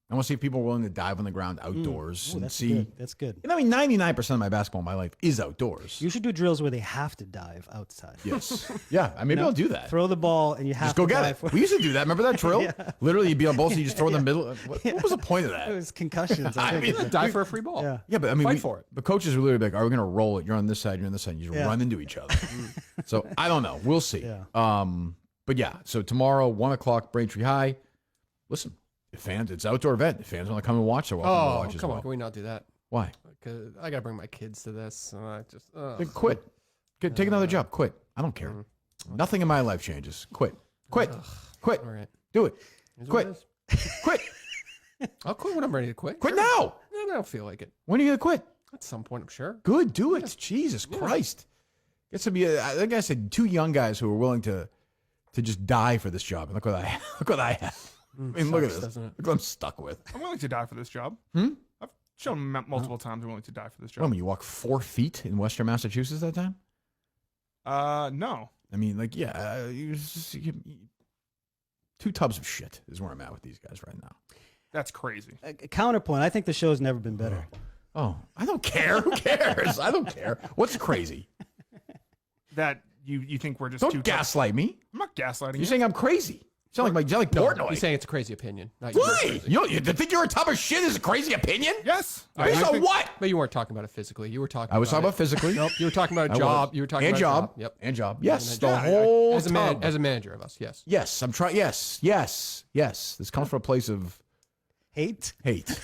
I want to see if people are willing to dive on the ground outdoors and that's see. Good. That's good. I mean, 99% of my basketball in my life is outdoors. You should do drills where they have to dive outside. Yes. Yeah. Maybe I'll do that. Throw the ball and you have Just go to get dive it. We used to do that. Remember that drill? Yeah. Literally, you'd be on both sides. You just throw in the middle. What was the point of that? It was concussions. I I think. mean, Die for a free ball. Yeah. Yeah, but I mean, Fight for it. The coaches are literally like, "Are we going to roll it? You're on this side. You're on this side. You just run into each other." So I don't know. We'll see. Yeah. But yeah. So tomorrow, 1 o'clock, Braintree High. Listen, if fans, it's an outdoor event. If fans want to come and watch, they're welcome to watch as come well. on. Can we not do that? Why? Because I got to bring my kids to this. And I just. Then quit. Take another job. Quit. I don't care. Nothing in my life changes. Quit. Quit. Quit. All right. Do it. Here's what Quit. it is. Quit. I'll quit when I'm ready to quit. Quit now. I don't feel like it. When are you going to quit? At some point, I'm sure. Good. Do it. Jesus Christ. Get some. I think I said 2 young guys who are willing to just die for this job. And look what I have. I mean, look at this. Doesn't it? Look what I'm stuck with. I'm willing to die for this job. Hmm? I've shown multiple times I'm willing to die for this What, I job. mean, you walk 4 feet in Western Massachusetts that time? No. I mean, like, yeah, 2 tubs of shit is where I'm at with these guys right now. That's crazy. A counterpoint. I think the show's never been better. Oh, I don't care. Who cares? I don't care. What's crazy? That you think we're just Don't too gaslight me. I'm not gaslighting You're you. saying I'm crazy. You sound like Portnoy. He's saying it's a crazy opinion. Not Why? You think you're a tub of shit is a crazy opinion? Yes. Based on what? But you weren't talking about it physically. You were talking. I was talking about it. physically. Nope. You were talking about a I job. was. You were talking and about job. a job. Yep. And job. Yes. And The a- whole as a tub. as a manager of us. Yes. Yes. I'm trying. Yes. This comes from a place of Hate. hate.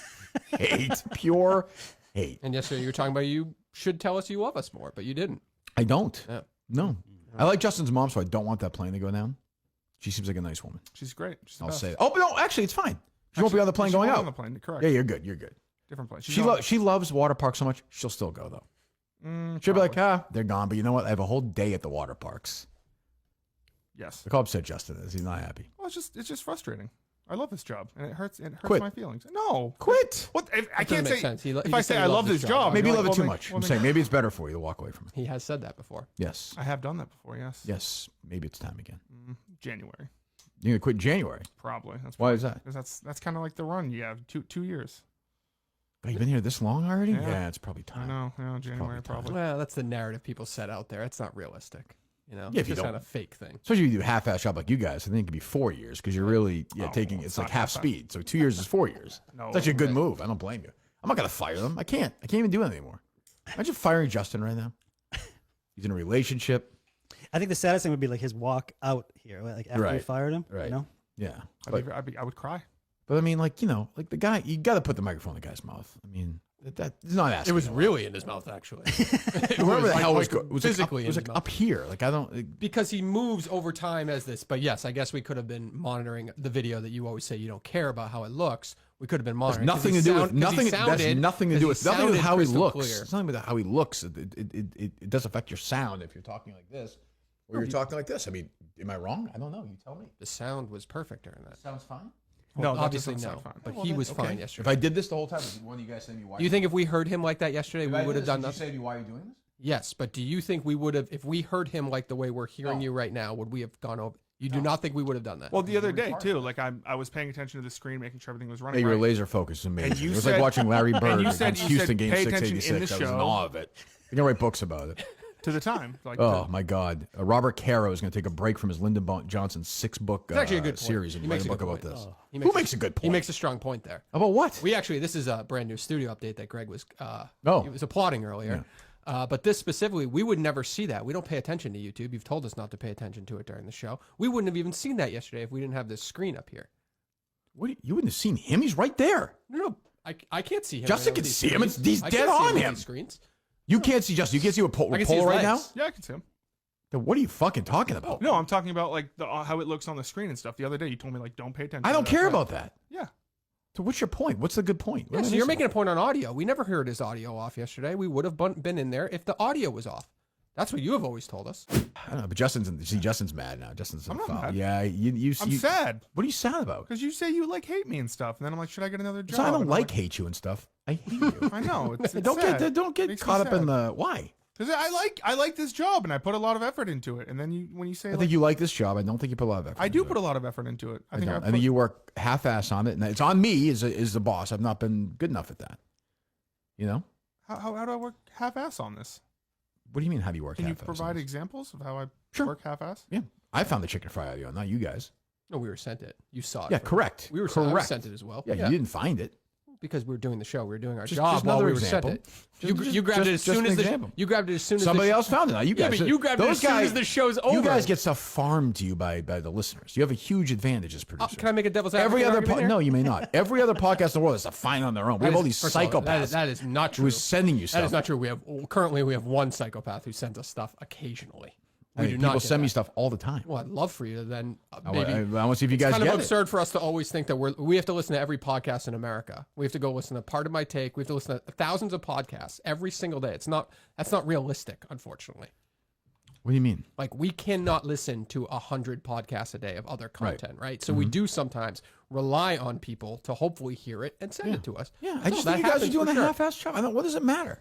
Pure hate. And yesterday you were talking about you should tell us you love us more, but you didn't. I don't. Yeah. No. I like Justin's mom, so I don't want that plane to go down. She seems like a nice woman. She's great. She's the I'll best. say that. Oh, but no, actually, it's fine. She won't be on the plane she going won't out. on the plane, correct. Yeah, you're good. You're good. Different place. She loves water parks so much, she'll still go, though. She'll be like, they're gone. But you know what? I have a whole day at the water parks. Yes. Look how upset Justin is. He's not happy. Well, it's just frustrating. I love this job, and it hurts Quit. my feelings. No. Quit. What? I That can't doesn't say. make sense. He If just I said say he I loves love his this job. job, Maybe you you're love like, it too well, much. well, I'm saying maybe it's better for you to walk away from it. He has said that before. Yes. I have done that before. Yes. Yes. Maybe it's time again. January. You're going to quit in January. Probably. Why is that? Because that's kind of like the run you have. 2 years. Oh, you've been here this long already? Yeah. Yeah, it's probably time. I know. Yeah, January probably. Well, that's the narrative people set out there. It's not realistic. You know, Yeah, if it's you just don't- kind of fake thing. Especially if you do half-ass job like you guys. I think it could be 4 years because you're really taking well, it's it's like not half half-ass. speed. So 2 years is 4 years. No, it's actually a good but- move. I don't blame you. I'm not going to fire them. I can't even do it anymore. Imagine firing Justin right now. He's in a relationship. I think the saddest thing would be like his walk out here, like after we Right. fired him. Right. You know? Yeah. I would cry. But I mean, like, like the guy, you got to put the microphone in the guy's mouth. I mean, that's not asking. It was a lot. really in his mouth, actually. Wherever the hell it was like was physically It was in his like mouth. up here. Like, I don't. Because he moves over time as this. But yes, I guess we could have been monitoring the video that you always say you don't care about how it looks. We could have been Has monitoring. nothing to do with nothing. That's nothing to do with how he looks. Clear. It's nothing about how he looks. It does affect your sound if you're talking like this or you're talking like this. I mean, am I wrong? I don't know. You tell me. The sound was perfect during that. Sounds fine. Well, No, that obviously doesn't no. sound fine. But Well, he then, was okay. fine If yesterday. I did this the whole time, would one of you guys say to me why? Do you think if we heard him like that yesterday, we would have done Did you nothing? say to me why are you doing this? Yes, but do you think we would have, if we heard him like the way we're hearing No. you right now, would we have gone over? You do not think we would have done that? Well, the other day too, like I was paying attention to the screen, making sure everything was running. Hey, your right. laser focus is amazing. And you It was said- like watching Larry Bird and you against said Houston game pay attention in 686. the I was in show. awe of it. You can write books about it. to the time. Like, Oh my God! Robert Caro is going to take a break from his Lyndon Johnson 6-book It's actually a good point. series and He write makes a a book good about point. this. He Who makes a good point? He makes a strong point there. About what? We actually, this is a brand new studio update that Greg was, Oh. he was applauding earlier. But this specifically, we would never see that. We don't pay attention to YouTube. You've told us not to pay attention to it during the show. We wouldn't have even seen that yesterday if we didn't have this screen up here. What? You wouldn't have seen him. He's right there. No, I can't see him. Justin on can these see him. screens. He's I dead can't see on on him. these screens. You can't see Justin. You can't see what I Pole can see his right now. legs. yeah, I can see him. Then what are you fucking talking about? No, I'm talking about like how it looks on the screen and stuff. The other day, you told me like don't pay attention. I don't to care that. about that. Yeah. So what's your point? What's the good point? Yeah, so you're making a point on audio. We never heard his audio off yesterday. We would have been in there if the audio was off. That's what you have always told us. I don't know, but Justin's mad now. Justin's I'm not foul. mad. Yeah, I'm sad What are you sad about? because you say you like hate me and stuff, and then I'm like, should I get another job? I don't And I'm like hate you and stuff. I hate you. I know. It's don't sad. get Makes me caught up in sad. the why. Because I like this job and I put a lot of effort into it, and then when you say I like, think you like this job. I don't think you put a lot of effort. I do into put it. a lot of effort into it. I think you work half-ass on it, and it's on me as the boss. I've not been good enough at that. You know? How do I work half-ass on this? What do you mean? How do you work? Can you half-ass on provide this? examples of how I Sure. work half-ass? Yeah, I found the chicken fry audio, not you guys. No, we were sent it. You saw it. Yeah, from- correct. We were I correct. was sent it as well. Yeah, you didn't find it. Because we were doing the show. We were doing our Just job while another we were example. sent it. You grabbed it as just soon an as example. you grabbed it as soon as Somebody the else found it. Not you Yeah, guys. but you grabbed it Those as soon guys- as the show's over. You guys get stuff farmed to you by the listeners. You have a huge advantage as producers. Can I make a devil's Every advocate other argument here? no, you may not. Every other podcast in the world is a fine on their own. We have all these First of all, psychopaths. that is not true. Who's sending you That stuff? is not true. We have one psychopath who sends us stuff occasionally. I mean, do people not get send me that. stuff all the time. Well, I'd love for you to then I maybe. want to see if you It's guys kind get of it. absurd for us to always think that we have to listen to every podcast in America. We have to go listen to Part of My Take. We have to listen to thousands of podcasts every single day. That's not realistic, unfortunately. What do you mean? Like we cannot listen to 100 podcasts a day of other content, right? So we Mm-hmm. do sometimes rely on people to hopefully hear it and send it to us. Yeah, I So just that think you guys are happens doing for a sure. half-ass job. What does it matter?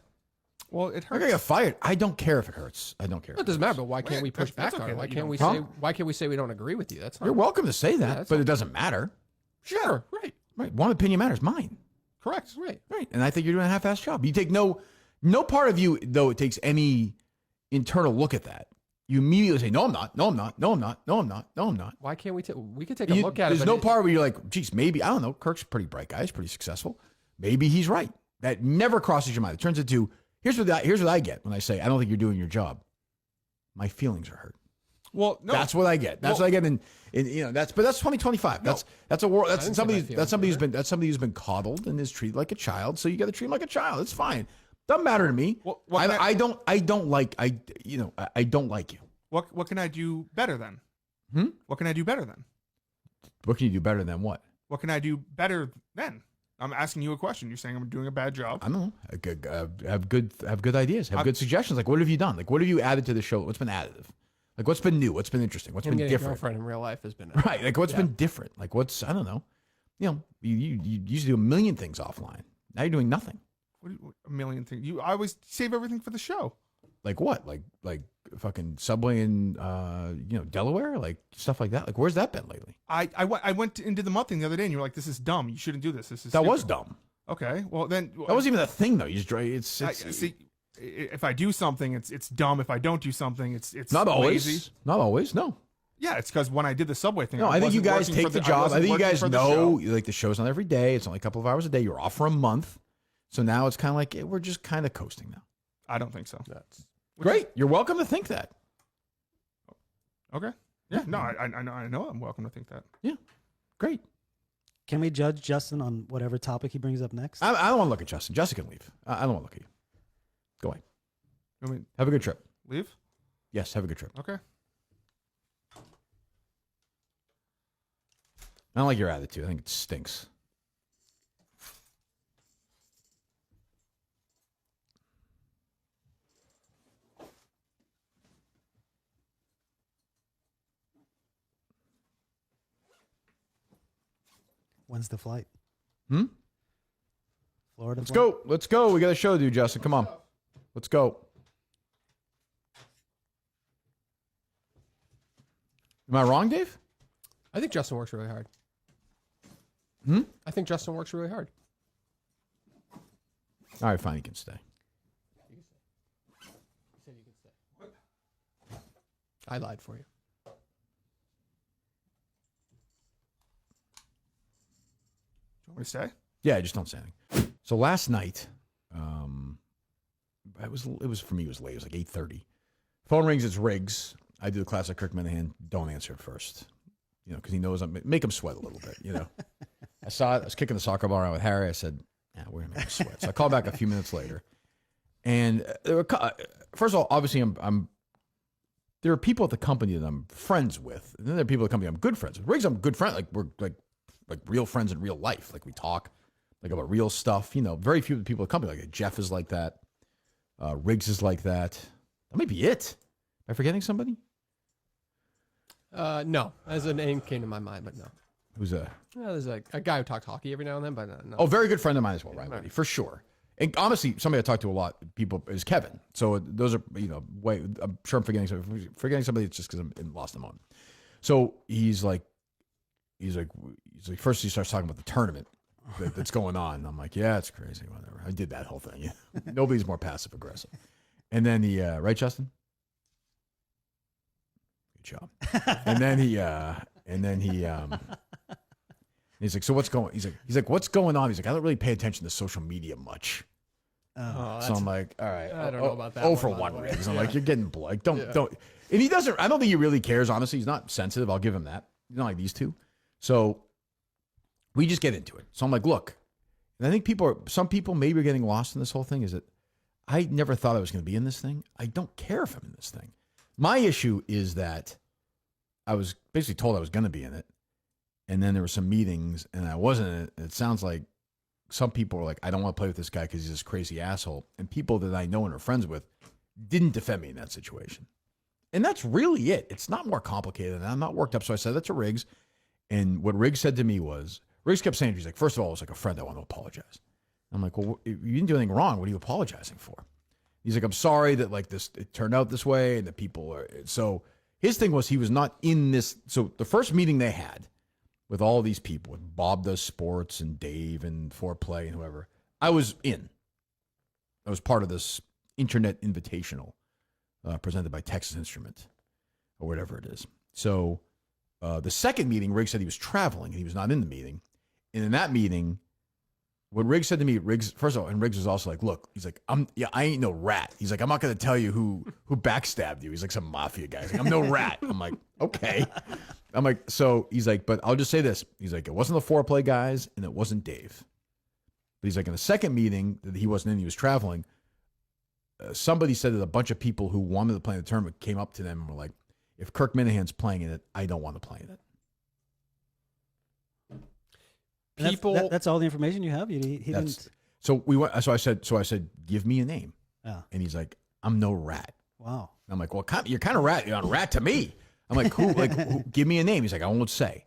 Well, it I hurts. gotta get fired. I don't care if it hurts. I don't care. It doesn't matter, but why can't we push that's back on okay it? Why that you can't we don't- say Huh? why can't we say we don't agree with you? That's not, You're welcome to say that, that's but not- it doesn't matter. Sure, right. Right? One opinion matters. Mine. Correct. Right. Right. And I think you're doing a half-ass job. You take no part of you though. It takes any internal look at that. You immediately say, "No, I'm not. No, I'm not. No, I'm not. No, I'm not. No, I'm not." Why can't we we could take a look at it? There's but no it- part where you're like, "Geez, maybe I don't know." Kirk's a pretty bright guy. He's pretty successful. Maybe he's right. That never crosses your mind. It turns into here's what I get when I say I don't think you're doing your job. My feelings are hurt. Well, no. That's what I get. That's what I get in that's 2025. That's a world. I That's didn't say my somebody feelings were who's been coddled and is treated like a child. So you got to treat him like a child. It's fine. Doesn't matter to me. I don't like you. What can I do better then? What can I do better then? What can you do better than what? What can I do better then? I'm asking you a question. You're saying I'm doing a bad job. I don't know. Have good ideas. Have good suggestions. Like, what have you done? Like, what have you added to the show? What's been additive? Like, what's been new? What's been interesting? What's been different? A girlfriend in real life has been right. Like, what's been different? Like, what's I don't know. You used to do a million things offline. Now you're doing nothing. What a million things. I always save everything for the show. Like what? Like fucking Subway in Delaware? Like stuff like that? Like where's that been lately? I went into the mud thing the other day and you were like, this is dumb. You shouldn't do this. This is That stupid. was dumb. Okay. Well then that wasn't even a thing though. You just see, if I do something, it's dumb. If I don't do something, it's not always. lazy. Not always. No. Yeah, it's because when I did the Subway thing, No, I think you guys take the job. I think you guys know show. like the show's not every day. It's only a couple of hours a day. You're off for a month. So now it's kind of like we're just kind of coasting now. I don't think so. That's great. You're welcome to think that. Okay. Yeah. No, I know. I'm welcome to think that. Yeah. Great. Can we judge Justin on whatever topic he brings up next? I don't want to look at Justin. Justin can leave. I don't want to look at you. Go away. I mean, have a good trip. Leave? Yes, have a good trip. Okay. I don't like your attitude. I think it stinks. When's the flight? Florida. Let's go. Let's go. We got a show to do, Justin. Come on. Let's go. Am I wrong, Dave? I think Justin works really hard. I think Justin works really hard. All right, fine. You can stay. I lied for you. Want me to stay? Yeah, just don't say anything. So last night, it was for me. It was late. It was like 8:30. Phone rings. It's Riggs. I do the classic Kirk Minahan. Don't answer it first, because he knows I'm make him sweat a little bit. I saw it. I was kicking the soccer ball around with Harry. I said, "Yeah, we're gonna make him sweat." So I called back a few minutes later, and there were, first of all, obviously, there are people at the company that I'm friends with, and then there are people at the company I'm good friends with. Riggs, I'm good friend. Like we're like real friends in real life. Like we talk like about real stuff. Very few people at the company. Like Jeff is like that. Riggs is like that. That might be it. Am I forgetting somebody? No. As a name came to my mind, but no. Who's that? There's a guy who talks hockey every now and then, but no. Oh, very good friend of mine as well, right? For sure. And honestly, somebody I talk to a lot, people, is Kevin. So those are, I'm sure I'm forgetting somebody. Forgetting somebody, it's just because I'm lost in the moment. So he's like, first he starts talking about the tournament that's going on. And I'm like, yeah, it's crazy, whatever. I did that whole thing. Nobody's more passive aggressive. And then he, right, Justin? Good job. And then he's like, so what's going? He's like, what's going on? He's like, I don't really pay attention to social media much. So I'm like, all right, I don't know about that. Oh, for one, Riggs. I'm like, you're getting blood. Don't. And he doesn't. I don't think he really cares. Honestly, he's not sensitive. I'll give him that. He's not like these two. So we just get into it. So I'm like, look, and I think some people maybe are getting lost in this whole thing. Is that I never thought I was going to be in this thing. I don't care if I'm in this thing. My issue is that I was basically told I was going to be in it. And then there were some meetings and I wasn't in it. It sounds like some people were like, I don't want to play with this guy because he's this crazy asshole. And people that I know and are friends with didn't defend me in that situation. And that's really it. It's not more complicated than that. I'm not worked up. So I said that to Riggs. And what Riggs said to me was, Riggs kept saying, he's like, first of all, it was like a friend. I want to apologize. I'm like, well, you didn't do anything wrong. What are you apologizing for? He's like, I'm sorry that like this, it turned out this way and that people are. So his thing was he was not in this. So the first meeting they had with all these people, with Bob Does Sports and Dave and Foreplay and whoever, I was in. I was part of this internet invitational presented by Texas Instrument or whatever it is. So the second meeting, Riggs said he was traveling and he was not in the meeting. And in that meeting, what Riggs said to me, first of all, and Riggs was also like, look, he's like, I ain't no rat. He's like, I'm not going to tell you who backstabbed you. He's like some mafia guy. He's like, I'm no rat. I'm like, okay. I'm like, so he's like, but I'll just say this. He's like, it wasn't the Foreplay guys and it wasn't Dave. But he's like, in the second meeting that he wasn't in, he was traveling. somebody said that a bunch of people who wanted to play in the tournament came up to them and were like, if Kirk Minahan's playing in it, I don't want to play in it. People, that's all the information you have. He didn't. So we went. So I said, give me a name. Yeah. And he's like, I'm no rat. Wow. And I'm like, well, you're kind of rat. You're on rat to me. I'm like, who? Give me a name. He's like, I won't say.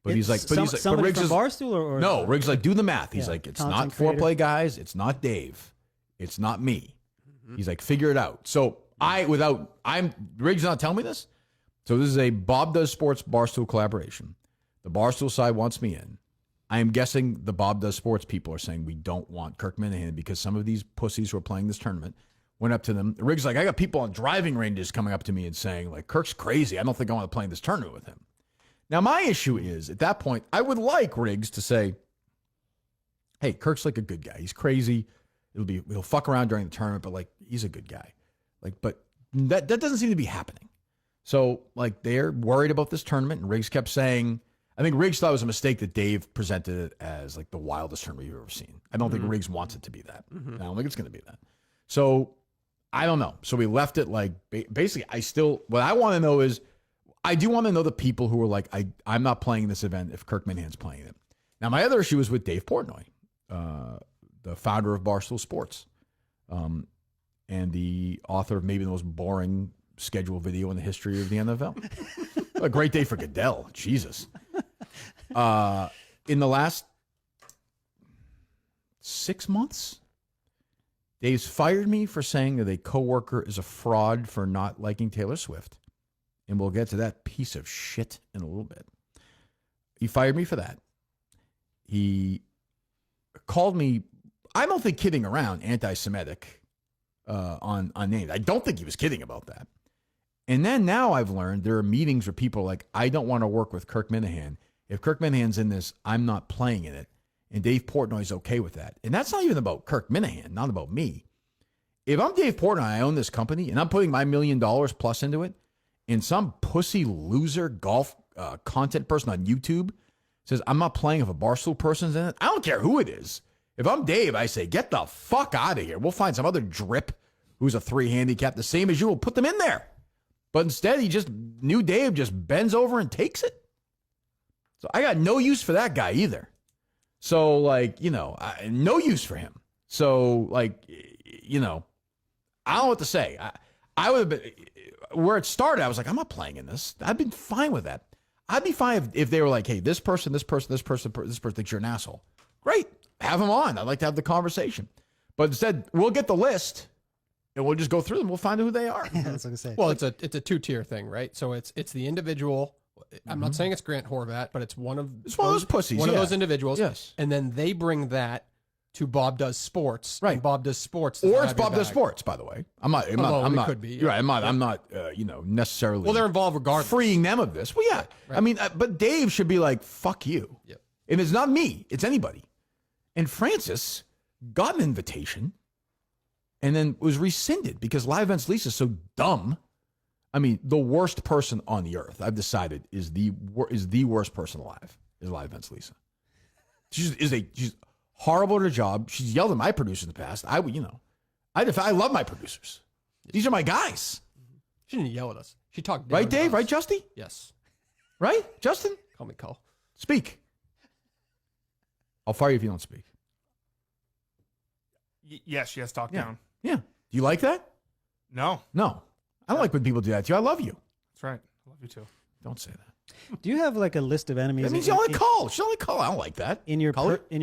But he's like, somebody Riggs from Barstool or no. Riggs like, do the math. He's like, it's not creator. foreplay guys. It's not Dave. It's not me. He's like, figure it out. So Riggs not telling me this. So this is a Bob Does Sports Barstool collaboration. The Barstool side wants me in. I am guessing the Bob Does Sports people are saying we don't want Kirk Minahan because some of these pussies who are playing this tournament went up to them. Riggs like, I got people on driving ranges coming up to me and saying, like, Kirk's crazy. I don't think I want to play in this tournament with him. Now, my issue is, at that point, I would like Riggs to say, hey, Kirk's like a good guy. He's crazy. He'll fuck around during the tournament, but, like, he's a good guy. Like, but that doesn't seem to be happening. So, like, they're worried about this tournament, and Riggs kept saying, I think Riggs thought it was a mistake that Dave presented it as, like, the wildest tournament you've ever seen. I don't think Riggs wants it to be that. I don't think it's going to be that. So, I don't know. So we left it like, basically, what I want to know is, I do want to know the people who are like, I'm not playing this event if Kirk Minahan's playing it. Now, my other issue is with Dave Portnoy, the founder of Barstool Sports, and the author of maybe the most boring schedule video in the history of the NFL. A great day for Goodell. Jesus. In the last 6 months, Dave's fired me for saying that a coworker is a fraud for not liking Taylor Swift. And we'll get to that piece of shit in a little bit. He fired me for that. He called me, I don't think kidding around, anti-Semitic on names. I don't think he was kidding about that. And then now I've learned there are meetings where people are like, I don't want to work with Kirk Minahan. If Kirk Minahan's in this, I'm not playing in it. And Dave Portnoy's okay with that. And that's not even about Kirk Minahan, not about me. If I'm Dave Portnoy, I own this company, and I'm putting my $1 million plus into it, and some pussy loser golf content person on YouTube says, I'm not playing if a Barstool person's in it, I don't care who it is. If I'm Dave, I say, get the fuck out of here. We'll find some other drip who's a 3 handicap, the same as you. We'll put them in there. But instead, new Dave just bends over and takes it. So I got no use for that guy either. So, like, no use for him. So, like, I don't know what to say. I would have been, where it started, I was like, I'm not playing in this. I've been fine with that. I'd be fine if they were like, hey, this person thinks you're an asshole. Great. Have them on. I'd like to have the conversation. But instead, we'll get the list and we'll just go through them. We'll find out who they are. Yeah, that's what I say. Well, it's a 2-tier thing, right? So it's the individual. I'm not saying it's Grant Horvat, but it's one of those pussies. One of those individuals. Yes. And then they bring that to Bob Does Sports. Right. And Bob Does Sports. Or it's Bob Does Sports, by the way. I'm not. Could be, You're right. I'm not. Necessarily. Well, they're involved regardless. Freeing them of this. Well, yeah. Right. I mean, but Dave should be like, fuck you. Yep. And it's not me. It's anybody. And Francis got an invitation, and then was rescinded because Live Events Lisa's so dumb. I mean, the worst person on the earth, I've decided, is the worst person alive, is Live Events Lisa. She's horrible at her job. She's yelled at my producers in the past. I love my producers. These are my guys. She didn't yell at us. She talked down right, Dave? to us. Right, Justy? Yes. Right, Justin? Call me Cole. Speak. I'll fire you if you don't speak. Yes, she has talked down. Yeah. Do you like that? No. I don't like when people do that to you. I love you. That's right. I love you too. Don't say that. Do you have like a list of enemies? That means you only call. She's only call. I don't like that. In your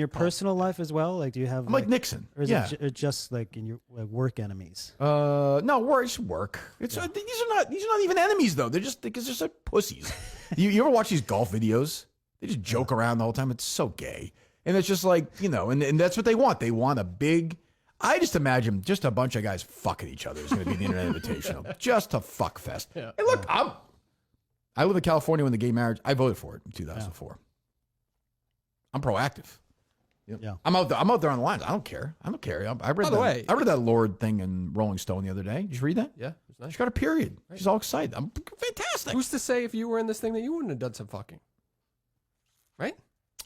personal life as well? Like, do you have? I'm like Nixon. Or is it just like in your work enemies? No, it's work. It's these are not even enemies though. They're just because they're so pussies. you ever watch these golf videos? They just joke around the whole time. It's so gay, and it's just like and that's what they want. They want a big. I just imagine just a bunch of guys fucking each other is going to be the Internet Invitational. Just a fuck fest. Yeah. And look, I live in California when the gay marriage, I voted for it in 2004. Yeah. I'm proactive. Yeah. I'm out there on the lines. I don't care. I read that Lord thing in Rolling Stone the other day. Did you read that? Yeah. It was nice. She got a period. Right. She's all excited. I'm fantastic. Who's to say if you were in this thing that you wouldn't have done some fucking? Right?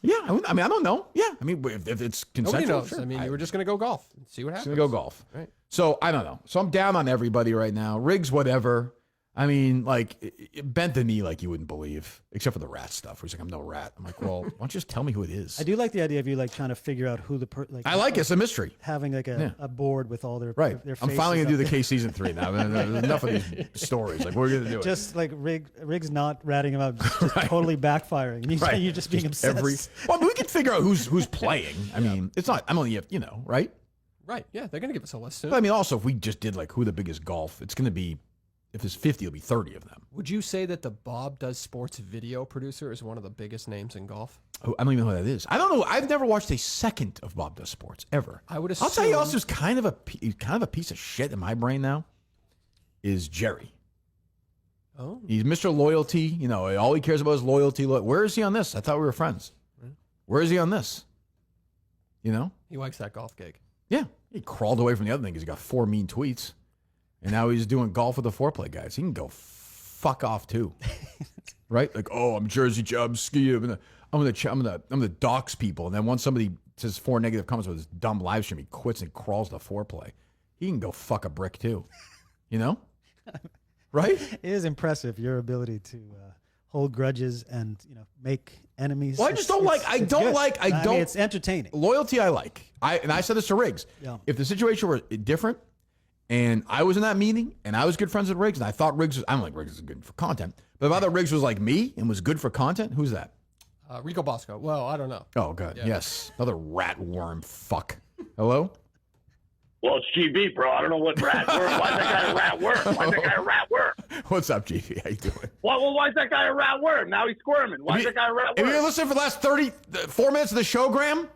Yeah, I mean, I don't know. Yeah, I mean, if it's consensual, Nobody knows. sure. I mean, you were just going to go golf and see what happens. Just gonna go golf. Right. So I don't know. So I'm down on everybody right now. Riggs, whatever. I mean, like, it bent the knee like you wouldn't believe, except for the rat stuff. Where he's like, I'm no rat. I'm like, well, why don't you just tell me who it is? I do like the idea of you like trying to figure out who the I like it. It's a mystery. Having like a board with all their Right. Their I'm finally faces gonna do the up K season 3 now. There's enough of these stories. Like, we're gonna do it. Just like Riggs not ratting him out, just totally backfiring. And Right. you're just being obsessed. Well, we can figure out who's playing. I mean, it's not. I'm only, right? Right. Yeah, they're going to give us a list soon. But I mean, also, if we just did like who the biggest golf, it's going to be, if there's 50, it'll be 30 of them. Would you say that the Bob Does Sports video producer is one of the biggest names in golf? Oh, I don't even know who that is. I don't know. I've never watched a second of Bob Does Sports ever. I would I'll tell you assume- else who's kind of a piece of shit in my brain now is Jerry. Oh. He's Mr. Loyalty. All he cares about is loyalty. Where is he on this? I thought we were friends. Where is he on this? He likes that golf gig. Yeah. He crawled away from the other thing because he got 4 mean tweets. And now he's doing golf with the foreplay guys. He can go fuck off too. Right? Like, oh, I'm Jersey, I'm ski. I'm gonna dox people. And then once somebody says 4 negative comments with his dumb live stream, he quits and crawls to foreplay. He can go fuck a brick too. Right? It is impressive your ability to hold grudges and make enemies. Well, I just don't like. I mean, it's entertaining. Loyalty, I like. I said this to Riggs. Yeah. If the situation were different, and I was in that meeting, and I was good friends with Riggs, and I thought Riggs was. I don't think Riggs is good for content, but if I thought Riggs was like me and was good for content, who's that? Rico Bosco. Well, I don't know. Oh, good. Yeah. Yes, another rat worm. Fuck. Hello. Well, it's GB, bro. I don't know what rat worm. Why's that guy a rat worm? Why's that guy a rat worm? What's up, GV? How you doing? Why's that guy a rat worm? Now he's squirming. Why's that guy a rat Have worm? you listened for the last 4 minutes of the show, Graham?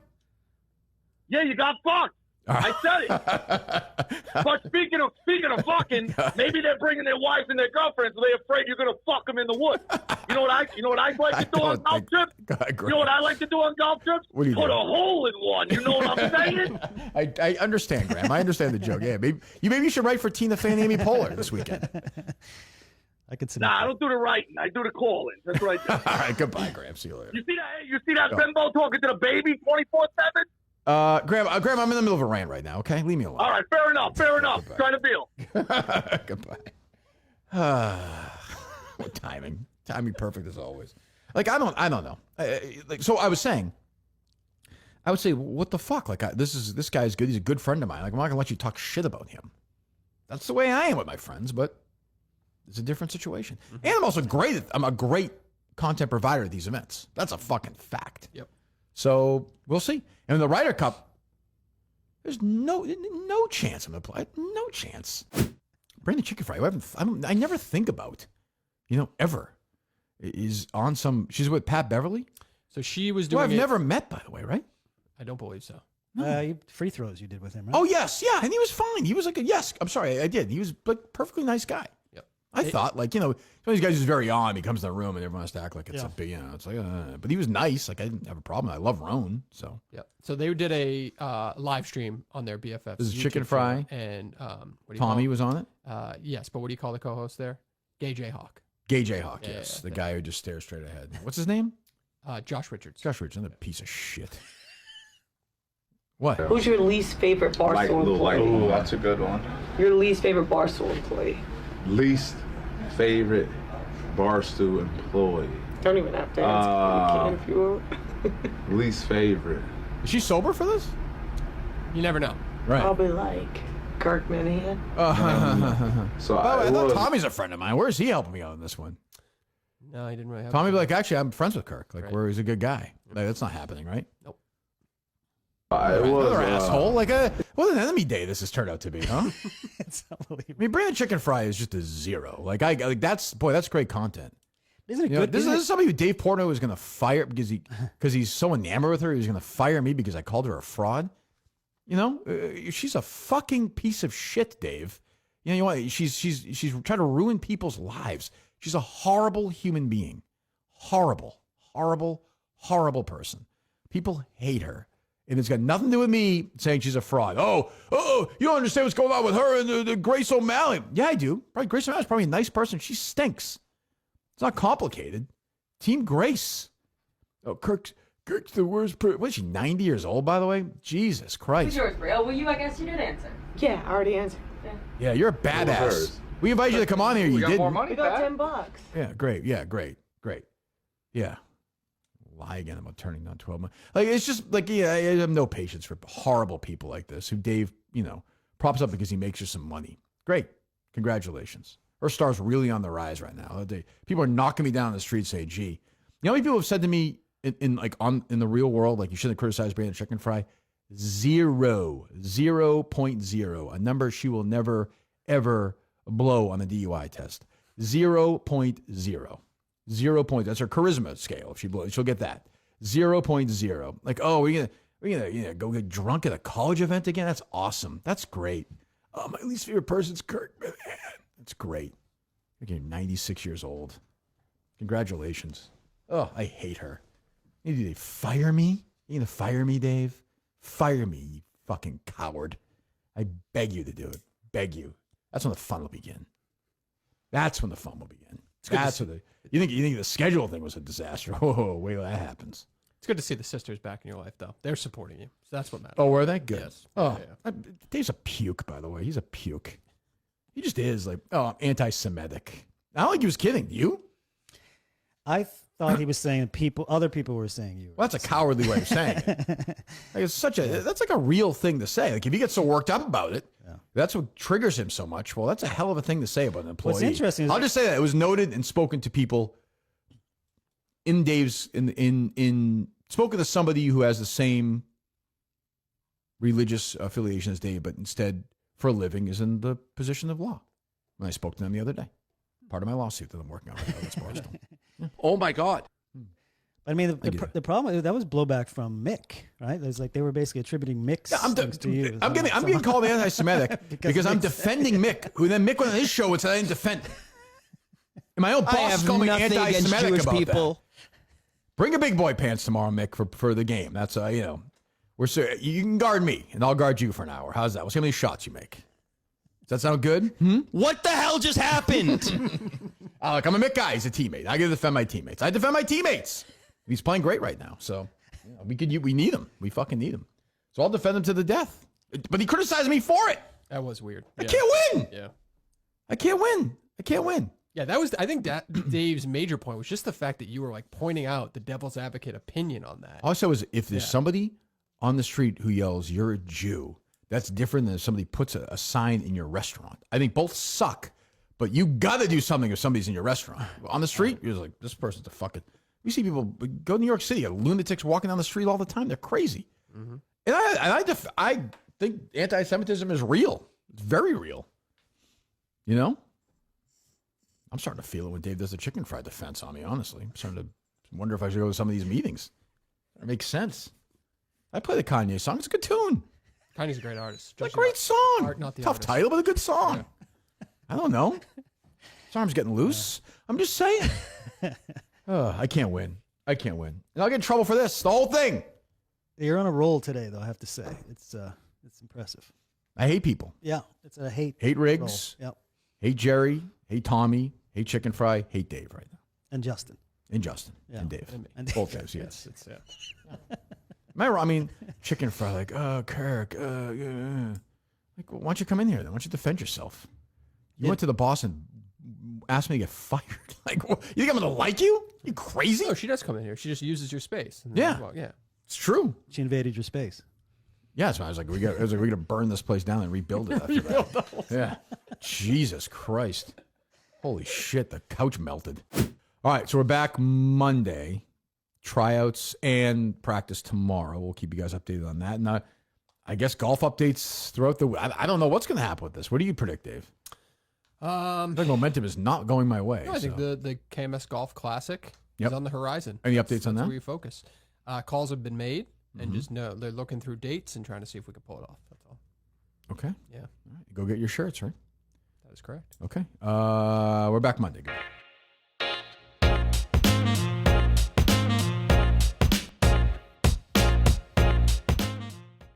Yeah, you got fucked. I said it. But speaking of fucking, maybe they're bringing their wives and their girlfriends, so they're afraid you're gonna fuck them in the woods. You know what I like to do on golf trips? You know what I like to do on golf trips? What do you Put do? a hole in one. You know what I'm saying? I understand, Graham. I understand the joke. Yeah, maybe you should write for Tina Fey and Amy Poehler this weekend. I could say. Nah, I don't do the writing. I do the calling. That's what I do. All right, goodbye, Graham. See you later. You see that Benbow talking to the baby 24/7? Graham, I'm in the middle of a rant right now. Okay, leave me alone. All right, fair enough. Goodbye. Trying to feel. Goodbye. What timing? Timing perfect as always. Like I don't know. So I was saying, I would say, what the fuck? Like this guy's good. He's a good friend of mine. Like I'm not gonna let you talk shit about him. That's the way I am with my friends, but it's a different situation. And I'm also great. I'm a great content provider at these events. That's a fucking fact. Yep. So we'll see. And in the Ryder Cup, there's no chance I'm going to play. No chance. Brandon Chicken Fry, I never think about, ever, is on some. She's with Pat Beverly. So she was Who doing. I've never met, by the way, right? I don't believe so. Free throws you did with him, right? Oh yes, yeah, and he was fine. He was like yes. I'm sorry, I did. He was like perfectly nice guy. Yep. I thought some of these guys who's very on. He comes in the room and everyone has to act like it's a big, it's like. But he was nice. Like I didn't have a problem. I love Roan. So Yep. So they did a live stream on their BFFs. This is YouTube Chicken Fry. channel, and what do you Tommy call was on it. Yes, but what do you call the co-host there? Gay Jayhawk. Gay Jayhawk, Yeah, yes, yeah, the guy who just stares straight ahead. What's his name? Josh Richards. Josh Richards, another piece of shit. What? Who's your least favorite Barstool employee? Ooh, that's a good one. Your least favorite Barstool employee? Least favorite Barstool employee. Don't even have to answer. You can if you want. Least favorite. Is she sober for this? You never know. Right. Probably like Kirk Minahan. So I thought Tommy's a friend of mine. Where is he helping me out on this one? No, he didn't really have. Tommy be like, actually, I'm friends with Kirk. Like, where he's a good guy. Like, that's not happening, right? Nope. Another asshole. Like, what an enemy day this has turned out to be, huh? It's unbelievable. I mean, Brandon Chicken Fry is just a zero. Like, that's great content. Isn't it good? This is somebody who Dave Portnoy was going to fire because he's so enamored with her. He was going to fire me because I called her a fraud. She's a fucking piece of shit, Dave. You know what? She's trying to ruin people's lives. She's a horrible human being. Horrible, horrible, horrible person. People hate her. And it's got nothing to do with me saying she's a fraud. Oh, you don't understand what's going on with her and the Grace O'Malley. Yeah, I do. Probably Grace O'Malley's probably a nice person. She stinks. It's not complicated. Team Grace. Oh, Kirk Kirk's the worst. What is she, 90 years old, by the way? Jesus Christ. Who's yours, Bray? Oh, well, I guess you did answer. Yeah, I already answered. Yeah, you're a badass. We invited you to come on here. You got didn't. more money, We got Pat? $10. Yeah, great. Yeah, great. Yeah. Lie again about turning down 12 months. Like, it's just like, yeah, I have no patience for horrible people like this who Dave, props up because he makes you some money. Great. Congratulations. Her star's really on the rise right now. People are knocking me down on the street saying, gee. You know how many people have said to me in the real world, like, you shouldn't criticize Brandon Chicken Fry? 0.0. A number she will never, ever blow on the DUI test. 0.0. 0 point. That's her charisma scale. If she blows, she'll get that. 0.0. Like, oh, we're gonna go get drunk at a college event again. That's awesome. That's great. Oh, my least favorite person's Kirk. That's great. You're 96 years old. Congratulations. Oh, I hate her. Did they fire me? You gonna fire me, Dave? Fire me, you fucking coward. I beg you to do it. Beg you. That's when the fun will begin. That's when the fun will begin. That's what you think the schedule thing was a disaster. Oh, wait till that happens. It's good to see the sisters back in your life, though. They're supporting you. So that's what matters. Oh, were they? Good. Yes. Oh, Yeah. Dave's a puke, by the way. He's a puke. He just is like, anti-Semitic. I don't think he was kidding. You? I thought he was saying other people were saying you. Well, that's a cowardly way of saying it. Like, that's like a real thing to say. Like, if he gets so worked up about it, that's what triggers him so much. Well, that's a hell of a thing to say about an employee. What's interesting is I'll just say that it was noted and spoken to people in Dave's spoken to somebody who has the same religious affiliation as Dave, but instead for a living is in the position of law. And I spoke to them the other day. Part of my lawsuit that I'm working on right now. That's Barstool. Oh my God. I mean, the problem that was blowback from Mick, right? It was like they were basically attributing Mick's things to you. I'm getting called anti-Semitic because I'm defending Mick, who then Mick went on his show and said I didn't defend him. And my own boss called me anti-Semitic about that. Bring your big boy pants tomorrow, Mick, for the game. That's you can guard me and I'll guard you for an hour. How's that? We'll see how many shots you make. Does that sound good? What the hell just happened? Look, I'm a Mick guy. He's a teammate. I gotta defend my teammates. I defend my teammates. He's playing great right now, so we need him. We fucking need him. So I'll defend him to the death. But he criticized me for it. That was weird. I can't win. Yeah. I can't win. Yeah, that was. I think that Dave's major point was just the fact that you were like pointing out the devil's advocate opinion on that. All I said was, if there's somebody on the street who yells, "You're a Jew," that's different than if somebody puts a sign in your restaurant. I think both suck, but you got to do something if somebody's in your restaurant. On the street, you're just like, this person's a fucking. You see people go to New York City, lunatics walking down the street all the time. They're crazy. Mm-hmm. And I think anti-Semitism is real. It's very real. You know? I'm starting to feel it when Dave does the chicken fried defense on me, honestly. I'm starting to wonder if I should go to some of these meetings. It makes sense. I play the Kanye song. It's a good tune. Kanye's a great artist. It's a great song. Not the Tough artist. title, but a good song. Yeah. I don't know. His arm's getting loose. I'm just saying. I can't win. And I'll get in trouble for this. The whole thing. You're on a roll today, though. I have to say, it's impressive. I hate people. Yeah, it's a hate. Hate Riggs. Roll. Yep. Hate Jerry. Hate Tommy. Hate Chicken Fry. Hate Dave right now. And Justin. Yeah. And Dave. And Dave. Both guys. Yes. Am I wrong? I mean, Chicken Fry. Like, Kirk. Yeah. Like, why don't you come in here then? Why don't you defend yourself? You went to the boss and asked me to get fired. Like, what? You think I'm going to like you? You crazy? No, she does come in here. She just uses your space. Yeah. Yeah. It's true. She invaded your space. Yeah, so I was like, we got to burn this place down and rebuild it after that. Yeah. Jesus Christ. Holy shit, the couch melted. All right, so we're back Monday. Tryouts and practice tomorrow. We'll keep you guys updated on that. And I guess golf updates throughout the week. I don't know what's going to happen with this. What do you predict, Dave? The momentum is not going my way. No, I think the KMS Golf Classic is on the horizon. Any updates on that? That's where you focus. Calls have been made, and just know they're looking through dates and trying to see if we can pull it off. That's all. Okay. Yeah. All right. Go get your shirts, right? That is correct. Okay. We're back Monday, guys.